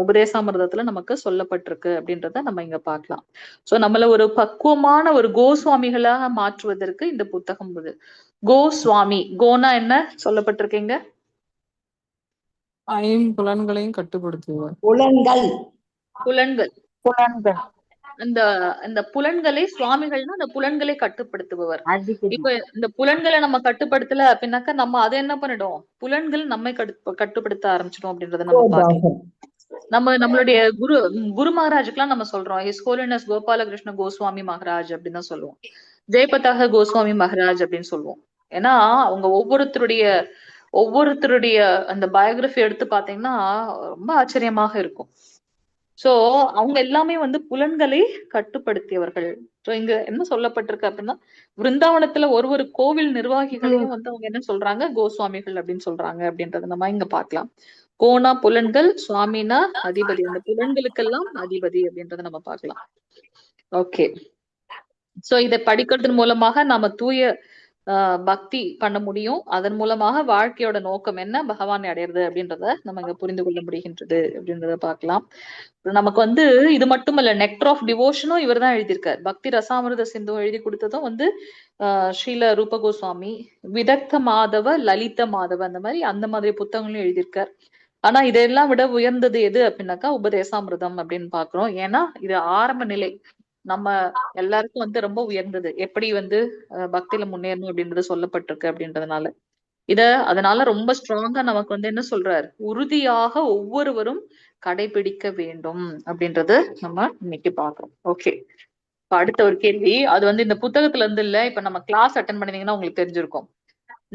உபதேசாமிர்தத்துல நமக்கு சொல்லப்பட்டிருக்கு அப்படின்றத நம்ம இங்க பார்க்கலாம். சோ நம்மள ஒரு பக்குவமான ஒரு கோஸ்வாமிகளாக மாற்றுவதற்கு இந்த புத்தகம் கோஸ்வாமி. கோனா என்ன சொல்லப்பட்டிருக்கீங்க? புலன்களையும் கட்டுப்படுத்துவார். புலன்கள் இந்த புலன்களை சுவாமிகள்னா அந்த புலன்களை கட்டுப்படுத்துபவர். இப்ப இந்த புலன்களை நம்ம கட்டுப்படுத்தல அப்படின்னாக்கா நம்ம அதை என்ன பண்ணிடும்? புலன்கள் நம்மை கட்டுப்படுத்த ஆரம்பிச்சிடும் அப்படின்றத நம்ம பார்க்கலாம். நம்மளுடைய குரு மகாராஜுக்கெல்லாம் நம்ம சொல்றோம் ஹிஸ் ஹோலினஸ் கோபாலகிருஷ்ண கோஸ்வாமி மகாராஜ் அப்படின்னு தான் சொல்லுவோம். ஜெயபதாக கோஸ்வாமி மகாராஜ் அப்படின்னு சொல்லுவோம். ஏன்னா அவங்க ஒவ்வொருத்தருடைய அந்த பயோகிராஃபி எடுத்து பாத்தீங்கன்னா ரொம்ப ஆச்சரியமாக இருக்கும். சோ அவங்க எல்லாமே வந்து புலன்களை கட்டுப்படுத்தியவர்கள். சோ இங்க என்ன சொல்லப்பட்டிருக்கு அப்படின்னா விருந்தாவனத்துல ஒரு கோவில் நிர்வாகிகளையும் வந்து அவங்க என்ன சொல்றாங்க? கோஸ்வாமிகள் அப்படின்னு சொல்றாங்க அப்படின்றத நம்ம இங்க பாக்கலாம். கோனா புலன்கள், சுவாமினா அதிபதி. அந்த புலன்களுக்கெல்லாம் அதிபதி அப்படின்றத நம்ம பார்க்கலாம். ஓகே, சோ இதை படிக்கிறதன் மூலமாக நாம தூய பக்தி பண்ண முடியும். அதன் மூலமாக வாழ்க்கையோட நோக்கம் என்ன, பகவானை அடையிறது அப்படின்றத நம்ம இங்க புரிந்து கொள்ள முடிகின்றது அப்படின்றத பார்க்கலாம். நமக்கு வந்து இது மட்டுமல்ல, நெக்டர் ஆஃப் டிவோஷனும் இவர் தான் எழுதியிருக்காரு. பக்தி ரசாமிர்த சிந்து எழுதி கொடுத்ததும் வந்து ஸ்ரீல ரூப கோஸ்வாமி. விதக்த மாதவ, லலித மாதவ, அந்த மாதிரி புத்தகங்களும் எழுதியிருக்கார். ஆனா இதெல்லாம் விட உயர்ந்தது எது அப்படின்னாக்கா உபதேசாமிர்தம் அப்படின்னு பாக்குறோம். ஏன்னா இது ஆரம்ப நிலை, நம்ம எல்லாருக்கும் வந்து ரொம்ப உயர்ந்தது. எப்படி வந்து பக்தியில முன்னேறணும் அப்படின்றது சொல்லப்பட்டிருக்கு அப்படின்றதுனால அதனால ரொம்ப ஸ்ட்ராங்கா நமக்கு வந்து என்ன சொல்றாரு? உறுதியாக ஒவ்வொருவரும் கடைபிடிக்க வேண்டும் அப்படின்றது நம்ம இன்னைக்கு பாக்குறோம். ஓகே, அடுத்த ஒரு கேள்வி. அது வந்து இந்த புத்தகத்துல இருந்து இல்ல, இப்ப நம்ம கிளாஸ் அட்டன் பண்ணிருந்தீங்கன்னா உங்களுக்கு தெரிஞ்சிருக்கும்.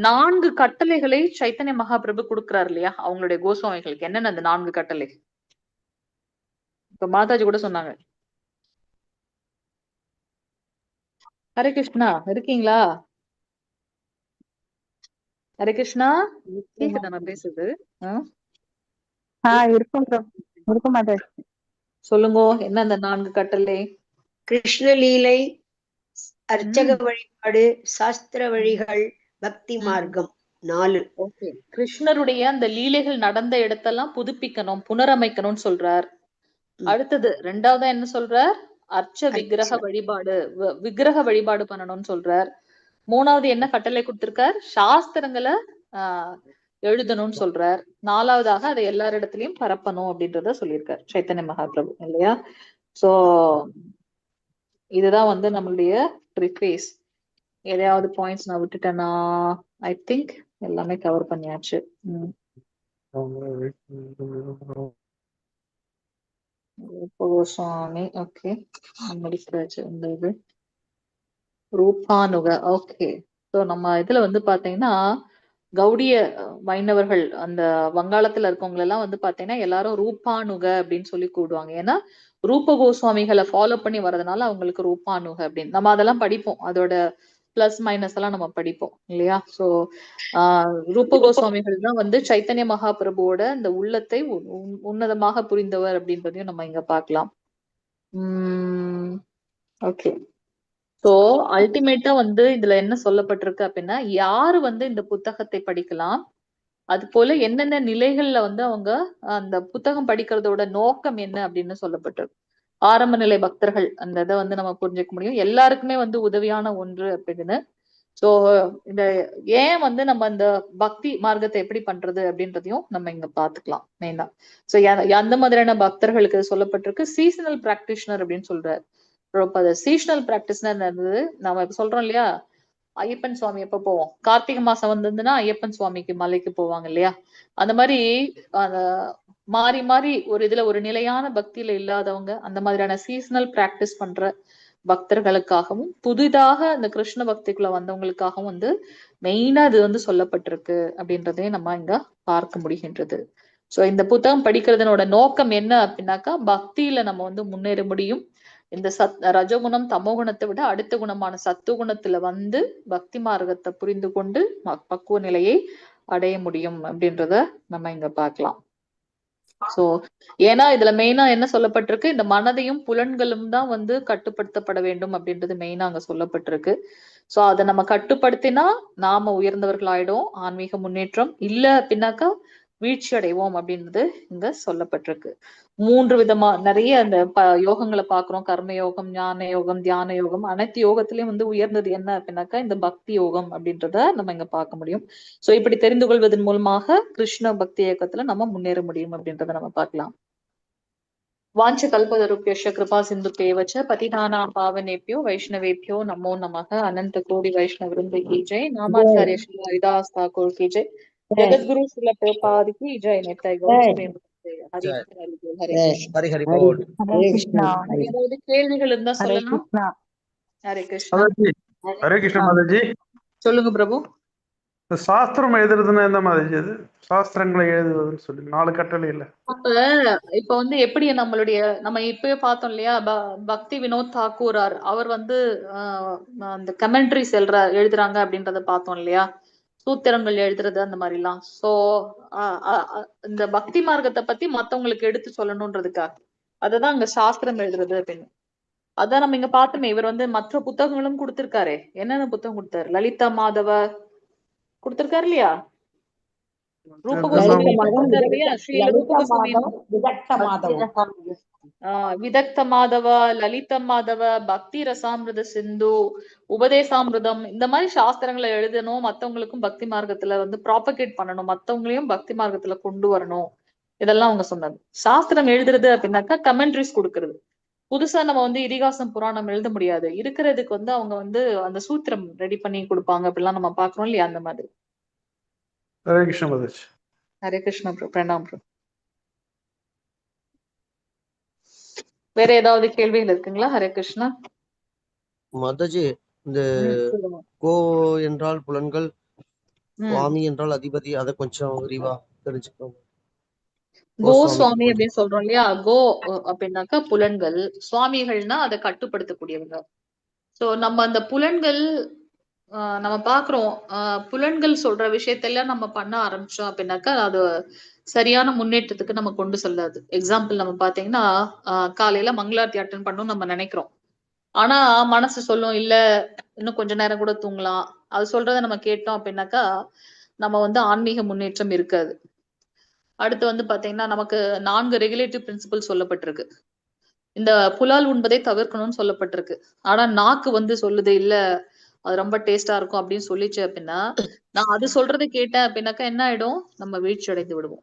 4 கட்டளைகளை சைத்தன்ய மகாபிரபு கொடுக்கிறாரு இல்லையா அவங்களுடைய கோஸ்வாமிகளுக்கு. என்னென்ன அந்த 4 கட்டளை? இப்ப மாதாஜி கூட சொன்னாங்க. ஹரே கிருஷ்ணா இருக்கீங்களா? ஹரே கிருஷ்ணா கேக்குதா நான் பேசுறது? இருக்கும் இருக்க மாட்டேன். சொல்லுங்க, என்ன அந்த 4 கட்டளை? கிருஷ்ணலீலை, அர்ச்சக வழிபாடு, சாஸ்திர வழிகள், பக்தி மார்க்கம் 4. ஓகே. கிருஷ்ணருடைய அந்த லீலைகள் நடந்த இடத்தெல்லாம் புதுப்பிக்கணும், புனரமைக்கணும்னு சொல்றார். அடுத்தது 2வதா என்ன சொல்றார்? விக்கிரக வழிபாடு, விக்கிரக வழிபாடு பண்ணணும்னு சொல்றார். 3வது என்ன கட்டளை கொடுத்திருக்கார்? சாஸ்திரங்களை எழுதணும்னு சொல்றார். 4வதாக அதை எல்லாரிடத்திலையும் பரப்பணும் அப்படின்றத சொல்லியிருக்கார் சைத்தன்ய மகாபிரபு, இல்லையா? சோ இதுதான் வந்து நம்மளுடைய ப்ரிஃபேஸ். எதையாவது பாயிண்ட்ஸ் நான் விட்டுட்டேன்னா? ஐ திங்க் எல்லாமே கவர் பண்ணியாச்சு. சுவாமி ஓகே, முடிச்சாச்சு. இந்த இது ரூபானுக. ஓகே, ஸோ நம்ம இதுல வந்து பாத்தீங்கன்னா கௌடிய வைணவர்கள் அந்த வங்காளத்துல இருக்கவங்க எல்லாம் வந்து பாத்தீங்கன்னா எல்லாரும் ரூபானுக அப்படின்னு சொல்லி கூடுவாங்க. ஏன்னா ரூப கோஸ்வாமிகளை ஃபாலோ பண்ணி வர்றதுனால அவங்களுக்கு ரூபானுக அப்படின்னு நம்ம அதெல்லாம் படிப்போம். அதோட பிளஸ் மைனஸ் எல்லாம் நம்ம படிப்போம், இல்லையா? சோ ரூப கோஸ்வாமிகள் தான் வந்து சைத்தன்ய மகாபிரபுவோட இந்த உள்ளத்தை உன்னதமாக புரிந்தவர் அப்படின்றதையும் நம்ம இங்க பார்க்கலாம். ஓகே, சோ அல்டிமேட்டா வந்து இதுல என்ன சொல்லப்பட்டிருக்கு அப்படின்னா, யாரு வந்து இந்த புத்தகத்தை படிக்கலாம், அது போல என்னென்ன நிலைகள்ல வந்து அவங்க அந்த புத்தகம் படிக்கிறதோட நோக்கம் என்ன அப்படின்னு சொல்லப்பட்டிருக்கு. ஆரம்ப நிலை பக்தர்கள் அந்த இதை வந்து நம்ம புரிஞ்சுக்க முடியும். எல்லாருக்குமே வந்து உதவியான ஒன்று அப்படின்னு. சோ இந்த ஏன் வந்து நம்ம இந்த பக்தி மார்க்கத்தை எப்படி பண்றது அப்படின்றதையும் நம்ம இங்க பாத்துக்கலாம் மெயினா. சோ அந்த மாதிரியான பக்தர்களுக்கு சொல்லப்பட்டிருக்கு. சீசனல் பிராக்டிஷனர் அப்படின்னு சொல்றாரு. சீசனல் பிராக்டிஸ்னர் நம்ம இப்ப சொல்றோம் இல்லையா, ஐயப்பன் சுவாமி எப்ப போவோம்? கார்த்திகை மாசம் வந்ததுன்னா ஐயப்பன் சுவாமிக்கு மலைக்கு போவாங்க இல்லையா? அந்த மாதிரி மாறி மாறி ஒரு இதுல ஒரு நிலையான பக்தியில இல்லாதவங்க அந்த மாதிரியான சீசனல் பிராக்டிஸ் பண்ற பக்தர்களுக்காகவும் புதிதாக இந்த கிருஷ்ண பக்திக்குள்ள வந்தவங்களுக்காகவும் வந்து மெயினா இது வந்து சொல்லப்பட்டிருக்கு அப்படின்றதையும் நம்ம இங்க பார்க்க முடிகின்றது. சோ இந்த புத்தகம் படிக்கிறதனோட நோக்கம் என்ன அப்படின்னாக்கா, பக்தியில நம்ம வந்து முன்னேற முடியும். இந்த ரஜகுணம் தமோகுணத்தை விட அடுத்த குணமான சத்துவகுணத்துல வந்து பக்தி மார்க்கத்தை புரிந்து கொண்டு பக்குவ நிலையை அடைய முடியும் அப்படின்றத நம்ம இங்க பார்க்கலாம். சோ ஏன்னா இதுல மெயினா என்ன சொல்லப்பட்டிருக்கு, இந்த மனதையும் புலன்களும் தான் வந்து கட்டுப்படுத்தப்பட வேண்டும் அப்படின்றது மெயினா அங்க சொல்லப்பட்டிருக்கு. சோ அதை நம்ம கட்டுப்படுத்தினா நாம உயர்ந்தவர்கள் ஆயிடும், ஆன்மீக முன்னேற்றம் இல்ல அப்படின்னாக்கா வீழ்ச்சி அடைவோம் அப்படின்றது இங்க சொல்லப்பட்டிருக்கு. 3 விதமா நிறைய அந்த யோகங்களை பாக்குறோம். கர்ம யோகம், ஞான யோகம், தியான யோகம். அனைத்து யோகத்திலயும் வந்து உயர்ந்தது என்ன அப்படின்னாக்கா இந்த பக்தி யோகம் அப்படின்றத நம்ம இங்க பார்க்க முடியும். சோ இப்படி தெரிந்து கொள்வதன் மூலமாக கிருஷ்ண பக்தி இயக்கத்துல நம்ம முன்னேற முடியும் அப்படின்றத நம்ம பார்க்கலாம். வாஞ்ச கல்பதருப்யஷ கிருபா சிந்து பேவச்ச பதிதானாம் பாவனேபியோ வைஷ்ணவேபியோ நமோ நமக. அனந்த கோடி வைஷ்ணவ விருந்த கி ஜெய். நாமாச்சாரிய ஸ்ரீ ஹரிதாஸ் தாக்கூர் கி ஜெய். ஜெகத்குரு ஸ்ரீல பிரபாதி கி ஜெய். நித்ய கௌரி ஹரி ஹரி ஹரி போல். ஏதாவது கேள்விகள் இருந்தா சொல்லலாம். ஹரே கிருஷ்ணா. ஹரே கிருஷ்ண மாதாஜி. சொல்லுங்க பிரபு. சாஸ்திரம் எழுதுறதுன்னா எந்த மாதிரி அது? சாஸ்திரங்களை எழுதுவதுன்னு சொல்லி 4 கட்டளை இல்ல. இப்ப வந்து எப்படி நம்ம இப்பவே பார்த்தோம் இல்லையா, பக்தி வினோத் தாக்கூர் அவர் வந்து அந்த கமெண்ட்ரிஸ் எழுதுறாங்க அப்படின்றத பார்த்தோம் இல்லையா, சூத்திரங்கள் எழுதுறது அந்த மாதிரி எல்லாம். சோ இந்த பக்தி மார்க்கத்தை பத்தி மத்தவங்களுக்கு எடுத்து சொல்லணும்ன்றதுக்காக அததான் அங்க சாஸ்திரம் எழுதுறது அப்படின்னு. அதான் நம்ம இங்க பார்த்தோமே, இவர் வந்து மற்ற புத்தகங்களும் கொடுத்திருக்காரு. என்னென்ன புத்தகம் கொடுத்தாரு? லலிதா மாதவ கொடுத்திருக்காரு இல்லையா, விதக்த மாதவ, லலித மாதவ, பக்தி ரசாமிருத சிந்து, உபதேசாமிருதம். இந்த மாதிரி சாஸ்திரங்களை எழுதணும், மத்தவங்களுக்கும் பக்தி மார்க்கத்துல வந்து ப்ராபகேட் பண்ணணும், மத்தவங்களையும் பக்தி மார்க்கத்துல கொண்டு வரணும். இதெல்லாம் அவங்க சொன்னது. சாஸ்திரம் எழுதுறது அப்படின்னாக்கா கமெண்ட்ரிஸ் கொடுக்கறது. புதுசா நம்ம வந்து இதிகாசம் புராணம் எழுத முடியாது. இருக்கிறதுக்கு வந்து அவங்க வந்து அந்த சூத்திரம் ரெடி பண்ணி கொடுப்பாங்க அப்படிலாம் நம்ம பாக்குறோம் இல்லையா, அந்த மாதிரி. ஹரே கிருஷ்ண மாதாஜி. ஹரே கிருஷ்ணா ப்ரோ. பிரணாம் ப்ரோ. வேற ஏதாவது கேள்விகள் இருக்குங்களா? ஹரே கிருஷ்ணா. மாதாஜி, இந்த கோ என்றால் புலன்கள், சுவாமி என்றால் அதிபதி, அதை கொஞ்சம் விரிவா தெரிஞ்சுக்கோங்க. கோஸ்வாமி அப்படின்னு சொல்றோம் இல்லையா, கோ அப்படின்னாக்கா புலன்கள், சுவாமிகள்னா அதை கட்டுப்படுத்தக்கூடியவங்க. சோ நம்ம அந்த புலன்கள் நம்ம பாக்குறோம் புலன்கள் சொல்ற விஷயத்தெல்லாம் நம்ம பண்ண ஆரம்பிச்சோம் அப்படின்னாக்கா அது சரியான முன்னேற்றத்துக்கு நம்ம கொண்டு செல்லாது. எக்ஸாம்பிள் நம்ம பாத்தீங்கன்னா காலையில மங்களாரத்தி அட்டன் பண்ணணும்னு நம்ம நினைக்கிறோம். ஆனா மனசு சொல்லும் இல்ல இன்னும் கொஞ்ச நேரம் கூட தூங்கலாம். அது சொல்றதை நம்ம கேட்டோம் அப்படின்னாக்கா நம்ம வந்து ஆன்மீக முன்னேற்றம் இருக்காது. அடுத்து வந்து பாத்தீங்கன்னா நமக்கு 4 ரெகுலேட்டிவ் பிரின்சிபல் சொல்லப்பட்டிருக்கு. இந்த புலால் உண்பதை தவிர்க்கணும்னு சொல்லப்பட்டிருக்கு. ஆனா நாக்கு வந்து சொல்லுது இல்ல அது ரொம்ப டேஸ்டா இருக்கும் அப்படின்னு சொல்லிச்சு அப்படின்னா நான் அது சொல்றதை கேட்டேன் அப்படின்னாக்கா என்ன ஆயிடும், நம்ம வீழ்ச்சி அடைந்து விடுவோம்.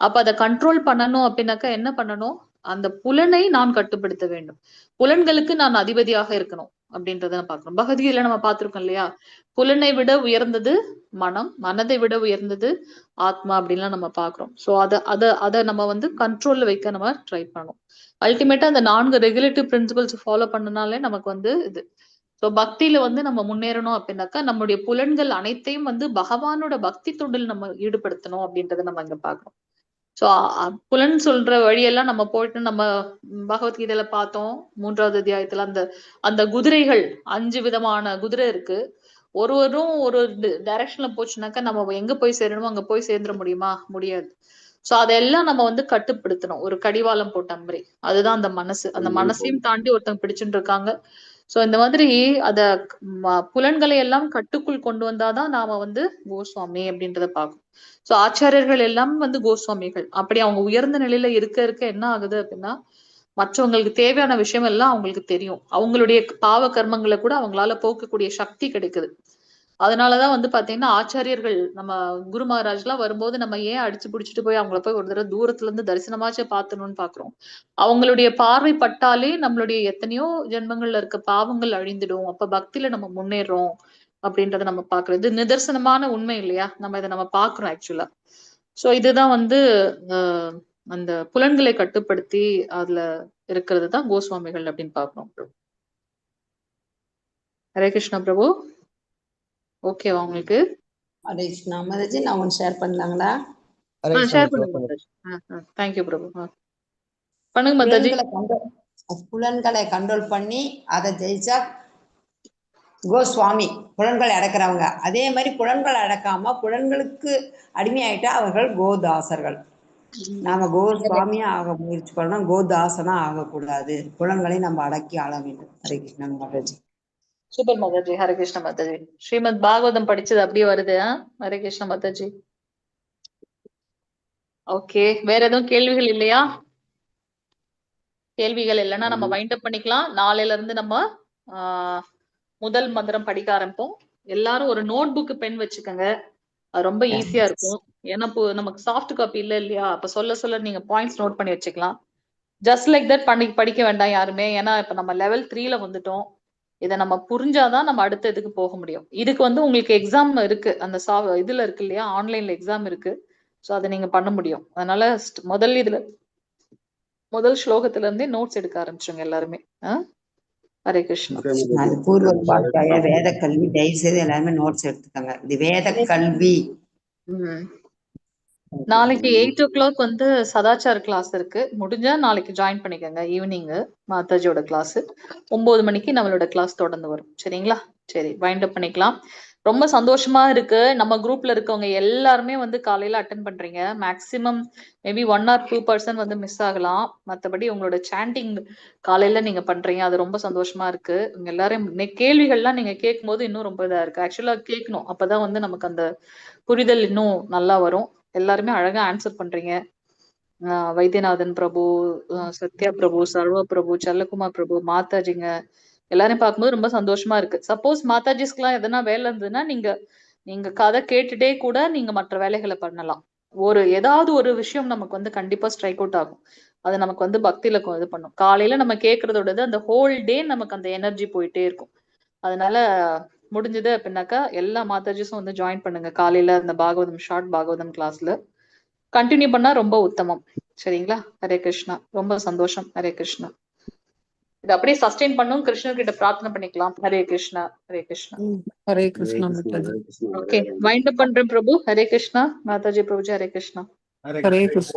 அப்ப அதை கண்ட்ரோல் பண்ணணும் அப்படின்னாக்கா என்ன பண்ணணும், அந்த புலனை நான் கட்டுப்படுத்த வேண்டும். புலன்களுக்கு நான் அதிபதியாக இருக்கணும் அப்படின்றத நான் பார்க்கணும். பகவத்கீதையில நம்ம பார்த்திருக்கோம் இல்லையா, புலனை விட உயர்ந்தது மனம், மனதை விட உயர்ந்தது ஆத்மா அப்படின்லாம் நம்ம பாக்குறோம். சோ அத நம்ம வந்து கண்ட்ரோல்ல வைக்க நம்ம ட்ரை பண்ணணும். அல்டிமேட்டா அந்த 4 ரெகுலேட்டிவ் பிரின்சிபல்ஸ் ஃபாலோ பண்ணனாலே நமக்கு வந்து இது. சோ பக்தியில வந்து நம்ம முன்னேறணும் அப்படின்னாக்கா நம்மளுடைய புலன்கள் அனைத்தையும் வந்து பகவானோட பக்தி தொண்டில் நம்ம ஈடுபடுத்தணும் அப்படின்றத நம்ம இங்க பாக்குறோம். சோ புலன் சொல்ற வழியெல்லாம் நம்ம போயிட்டு நம்ம பகவத்கீதையில பார்த்தோம் 3வது அத்தியாயத்துல அந்த அந்த குதிரைகள் 5 விதமான குதிரை இருக்கு. ஒருவரும் ஒரு டைரக்ஷன்ல போச்சுனாக்கா நம்ம எங்க போய் சேரணுமோ அங்க போய் சேர்ந்துட முடியுமா? முடியாது. சோ அதெல்லாம் நம்ம வந்து கட்டுப்படுத்தணும். ஒரு கடிவாளம் போட்ட மாதிரி. அதுதான் அந்த மனசு. அந்த மனசையும் தாண்டி ஒருத்தங்க பிடிச்சுட்டு இருக்காங்க. சோ இந்த மாதிரி அத புலன்களை எல்லாம் கட்டுக்குள் கொண்டு வந்தாதான் நாம வந்து கோஸ்வாமி அப்படின்றத பார்க்கணும். சோ ஆச்சாரியர்கள் எல்லாம் வந்து கோஸ்வாமிகள். அப்படி அவங்க உயர்ந்த நிலையில இருக்க இருக்க என்ன ஆகுது அப்படின்னா மற்றவங்களுக்கு தேவையான விஷயம் எல்லாம் அவங்களுக்கு தெரியும். அவங்களுடைய பாவ கர்மங்களை கூட அவங்களால போக்கக்கூடிய சக்தி கிடைக்குது. அதனாலதான் வந்து பாத்தீங்கன்னா ஆச்சாரியர்கள் நம்ம குரு மகாராஜ் எல்லாம் வரும்போது நம்ம ஏன் அடிச்சு புடிச்சிட்டு போய் அவங்கள போய் ஒரு தடவை தூரத்துல இருந்து தரிசனமாச்சு பாத்தணும்னு பாக்குறோம். அவங்களுடைய பார்வை பட்டாலே நம்மளுடைய எத்தனையோ ஜென்மங்கள்ல இருக்க பாவங்கள் அழிந்துடும். அப்ப பக்தியில நம்ம முன்னேறோம் அப்படின்றத நம்ம பாக்குறோம். இது நிதர்சனமான உண்மை இல்லையா? நம்ம இதை நம்ம பாக்குறோம் ஆக்சுவலா. சோ இதுதான் வந்து அந்த புலன்களை கட்டுப்படுத்தி அதுல இருக்கிறது தான் கோஸ்வாமிகள் அப்படின்னு பாக்குறோம். ஹரே கிருஷ்ணா பிரபு. ஓகேவா உங்களுக்கு? ஹரே கிருஷ்ணா மாதாஜி, நான் ஒன்று ஷேர் பண்ணலாங்களா? ஷேர் பண்ணுங்க மாதாஜி. தேங்க்யூ பிரபு. பண்ணுங்க மாதாஜி. புலன்களை கண்ட்ரோல் பண்ணி அதை ஜெயிச்சா கோஸ்வாமி, புலன்களை அடக்கிறவங்க. அதே மாதிரி புலன்களை அடக்காம புலன்களுக்கு அடிமையாயிட்டா அவர்கள் கோதாசர்கள். நாம கோஸ்வாமியா ஆக முயற்சி பண்ணணும், கோதாசனா ஆகக்கூடாது. புலன்களை நம்ம அடக்கி ஆள வேண்டும். ஹரே கிருஷ்ணா மாதாஜி. சூப்பர் மாதாஜி. ஹரே கிருஷ்ண மாதாஜி. ஸ்ரீமத் பாகவதம் படிச்சது அப்படியே வருது. ஹரே கிருஷ்ண மாதாஜி. ஓகே, வேற எதுவும் கேள்விகள் இல்லையா? கேள்விகள் இல்லைன்னா நம்ம வைண்ட் அப் பண்ணிக்கலாம். நாளையில இருந்து நம்ம முதல் மந்திரம் படிக்க ஆரம்பிப்போம். எல்லாரும் ஒரு நோட் புக் பென் வச்சுக்கோங்க. அது ரொம்ப ஈஸியா இருக்கும். ஏன்னா இப்போ நமக்கு சாஃப்ட் காப்பி இல்ல இல்லையா, அப்ப சொல்ல சொல்ல நீங்க பாயிண்ட்ஸ் நோட் பண்ணி வச்சுக்கலாம். ஜஸ்ட் லைக் தட் படிக்க வேண்டாம் யாருமே. ஏன்னா இப்ப நம்ம லெவல் 3ல வந்துட்டோம். இதை நம்ம புரிஞ்சாதான் நம்ம அடுத்த இதுக்கு போக முடியும். இதுக்கு வந்து உங்களுக்கு எக்ஸாம் இருக்கு, அந்த இதுல இருக்கு இல்லையா, ஆன்லைன்ல எக்ஸாம் இருக்கு. சோ அதை நீங்க பண்ண முடியும். அதனால முதல் ஸ்லோகத்துல இருந்தே நோட்ஸ் எடுக்க ஆரம்பிச்சுங்க எல்லாருமே. ஹரே கிருஷ்ணா. பூர்வ பாட்டாய வேத கல்வி, தயவு செய்து எல்லாருமே நோட்ஸ் எடுத்துக்கோங்க. இது வேத கல்வி. நாளைக்கு 8 o'clock வந்து சதாச்சார கிளாஸ் இருக்கு. முடிஞ்சா நாளைக்கு ஜாயின் பண்ணிக்கோங்க. ஈவினிங் மாதாஜியோட கிளாஸ் 9 மணிக்கு நம்மளோட கிளாஸ் தொடர்ந்து வரும். சரிங்களா? சரி, வைண்ட் அப் பண்ணிக்கலாம். ரொம்ப சந்தோஷமா இருக்கு. நம்ம குரூப்ல இருக்கவங்க எல்லாருமே வந்து காலையில அட்டன் பண்றீங்க. மேக்சிமம் மேபி 1 or 2% வந்து மிஸ் ஆகலாம். மற்றபடி உங்களோட சாண்டிங் காலையில நீங்க பண்றீங்க. அது ரொம்ப சந்தோஷமா இருக்கு. உங்க எல்லாரும் கேள்விகள்லாம் நீங்க கேட்கும் போது இன்னும் ரொம்ப இதா இருக்கு. ஆக்சுவலா கேட்கணும், அப்பதான் வந்து நமக்கு அந்த புரிதல் இன்னும் நல்லா வரும். எல்லாருமே அழகா ஆன்சர் பண்றீங்க. வைத்தியநாதன் பிரபு, சத்யா பிரபு, சர்வ பிரபு, செல்லகுமார் பிரபு, மாதாஜிங்க எல்லாரையும் பார்க்கும்போது ரொம்ப சந்தோஷமா இருக்கு. சப்போஸ் மாதாஜிஸ்க்குலாம் எதனா வேலை இருந்ததுன்னா நீங்க கதை கேட்டுட்டே கூட நீங்க மற்ற வேலைகளை பண்ணலாம். ஏதாவது ஒரு விஷயம் நமக்கு வந்து கண்டிப்பா ஸ்ட்ரைக் அவுட் ஆகும். அது நமக்கு வந்து பக்தியில இது பண்ணும். காலையில நம்ம கேட்கறதோடது அந்த ஹோல் டே நமக்கு அந்த எனர்ஜி போயிட்டே இருக்கும். அதனால முடிஞ்சது அப்படின்னாக்கா எல்லா மாதாஜிஸும் வந்து ஜாயின் பண்ணுங்க. காலையில அந்த பாகவதம் ஷார்ட் பாகவதம் கிளாஸ்ல கண்டினியூ பண்ணா ரொம்ப உத்தமம். சரிங்களா? ஹரே கிருஷ்ணா. ரொம்ப சந்தோஷம். ஹரே கிருஷ்ணா. இது அப்படியே சஸ்டெயின் பண்ணும். கிருஷ்ணர் கிட்ட பிரார்த்தனை பண்ணிக்கலாம். Hare Krishna. Hare Krishna. Hare Krishna Mataji. Okay, wind up பண்றேன் பிரபு. ஹரே கிருஷ்ணா. மாதாஜி பிரபுஜி. ஹரே கிருஷ்ணா. ஹரே கிருஷ்ணா.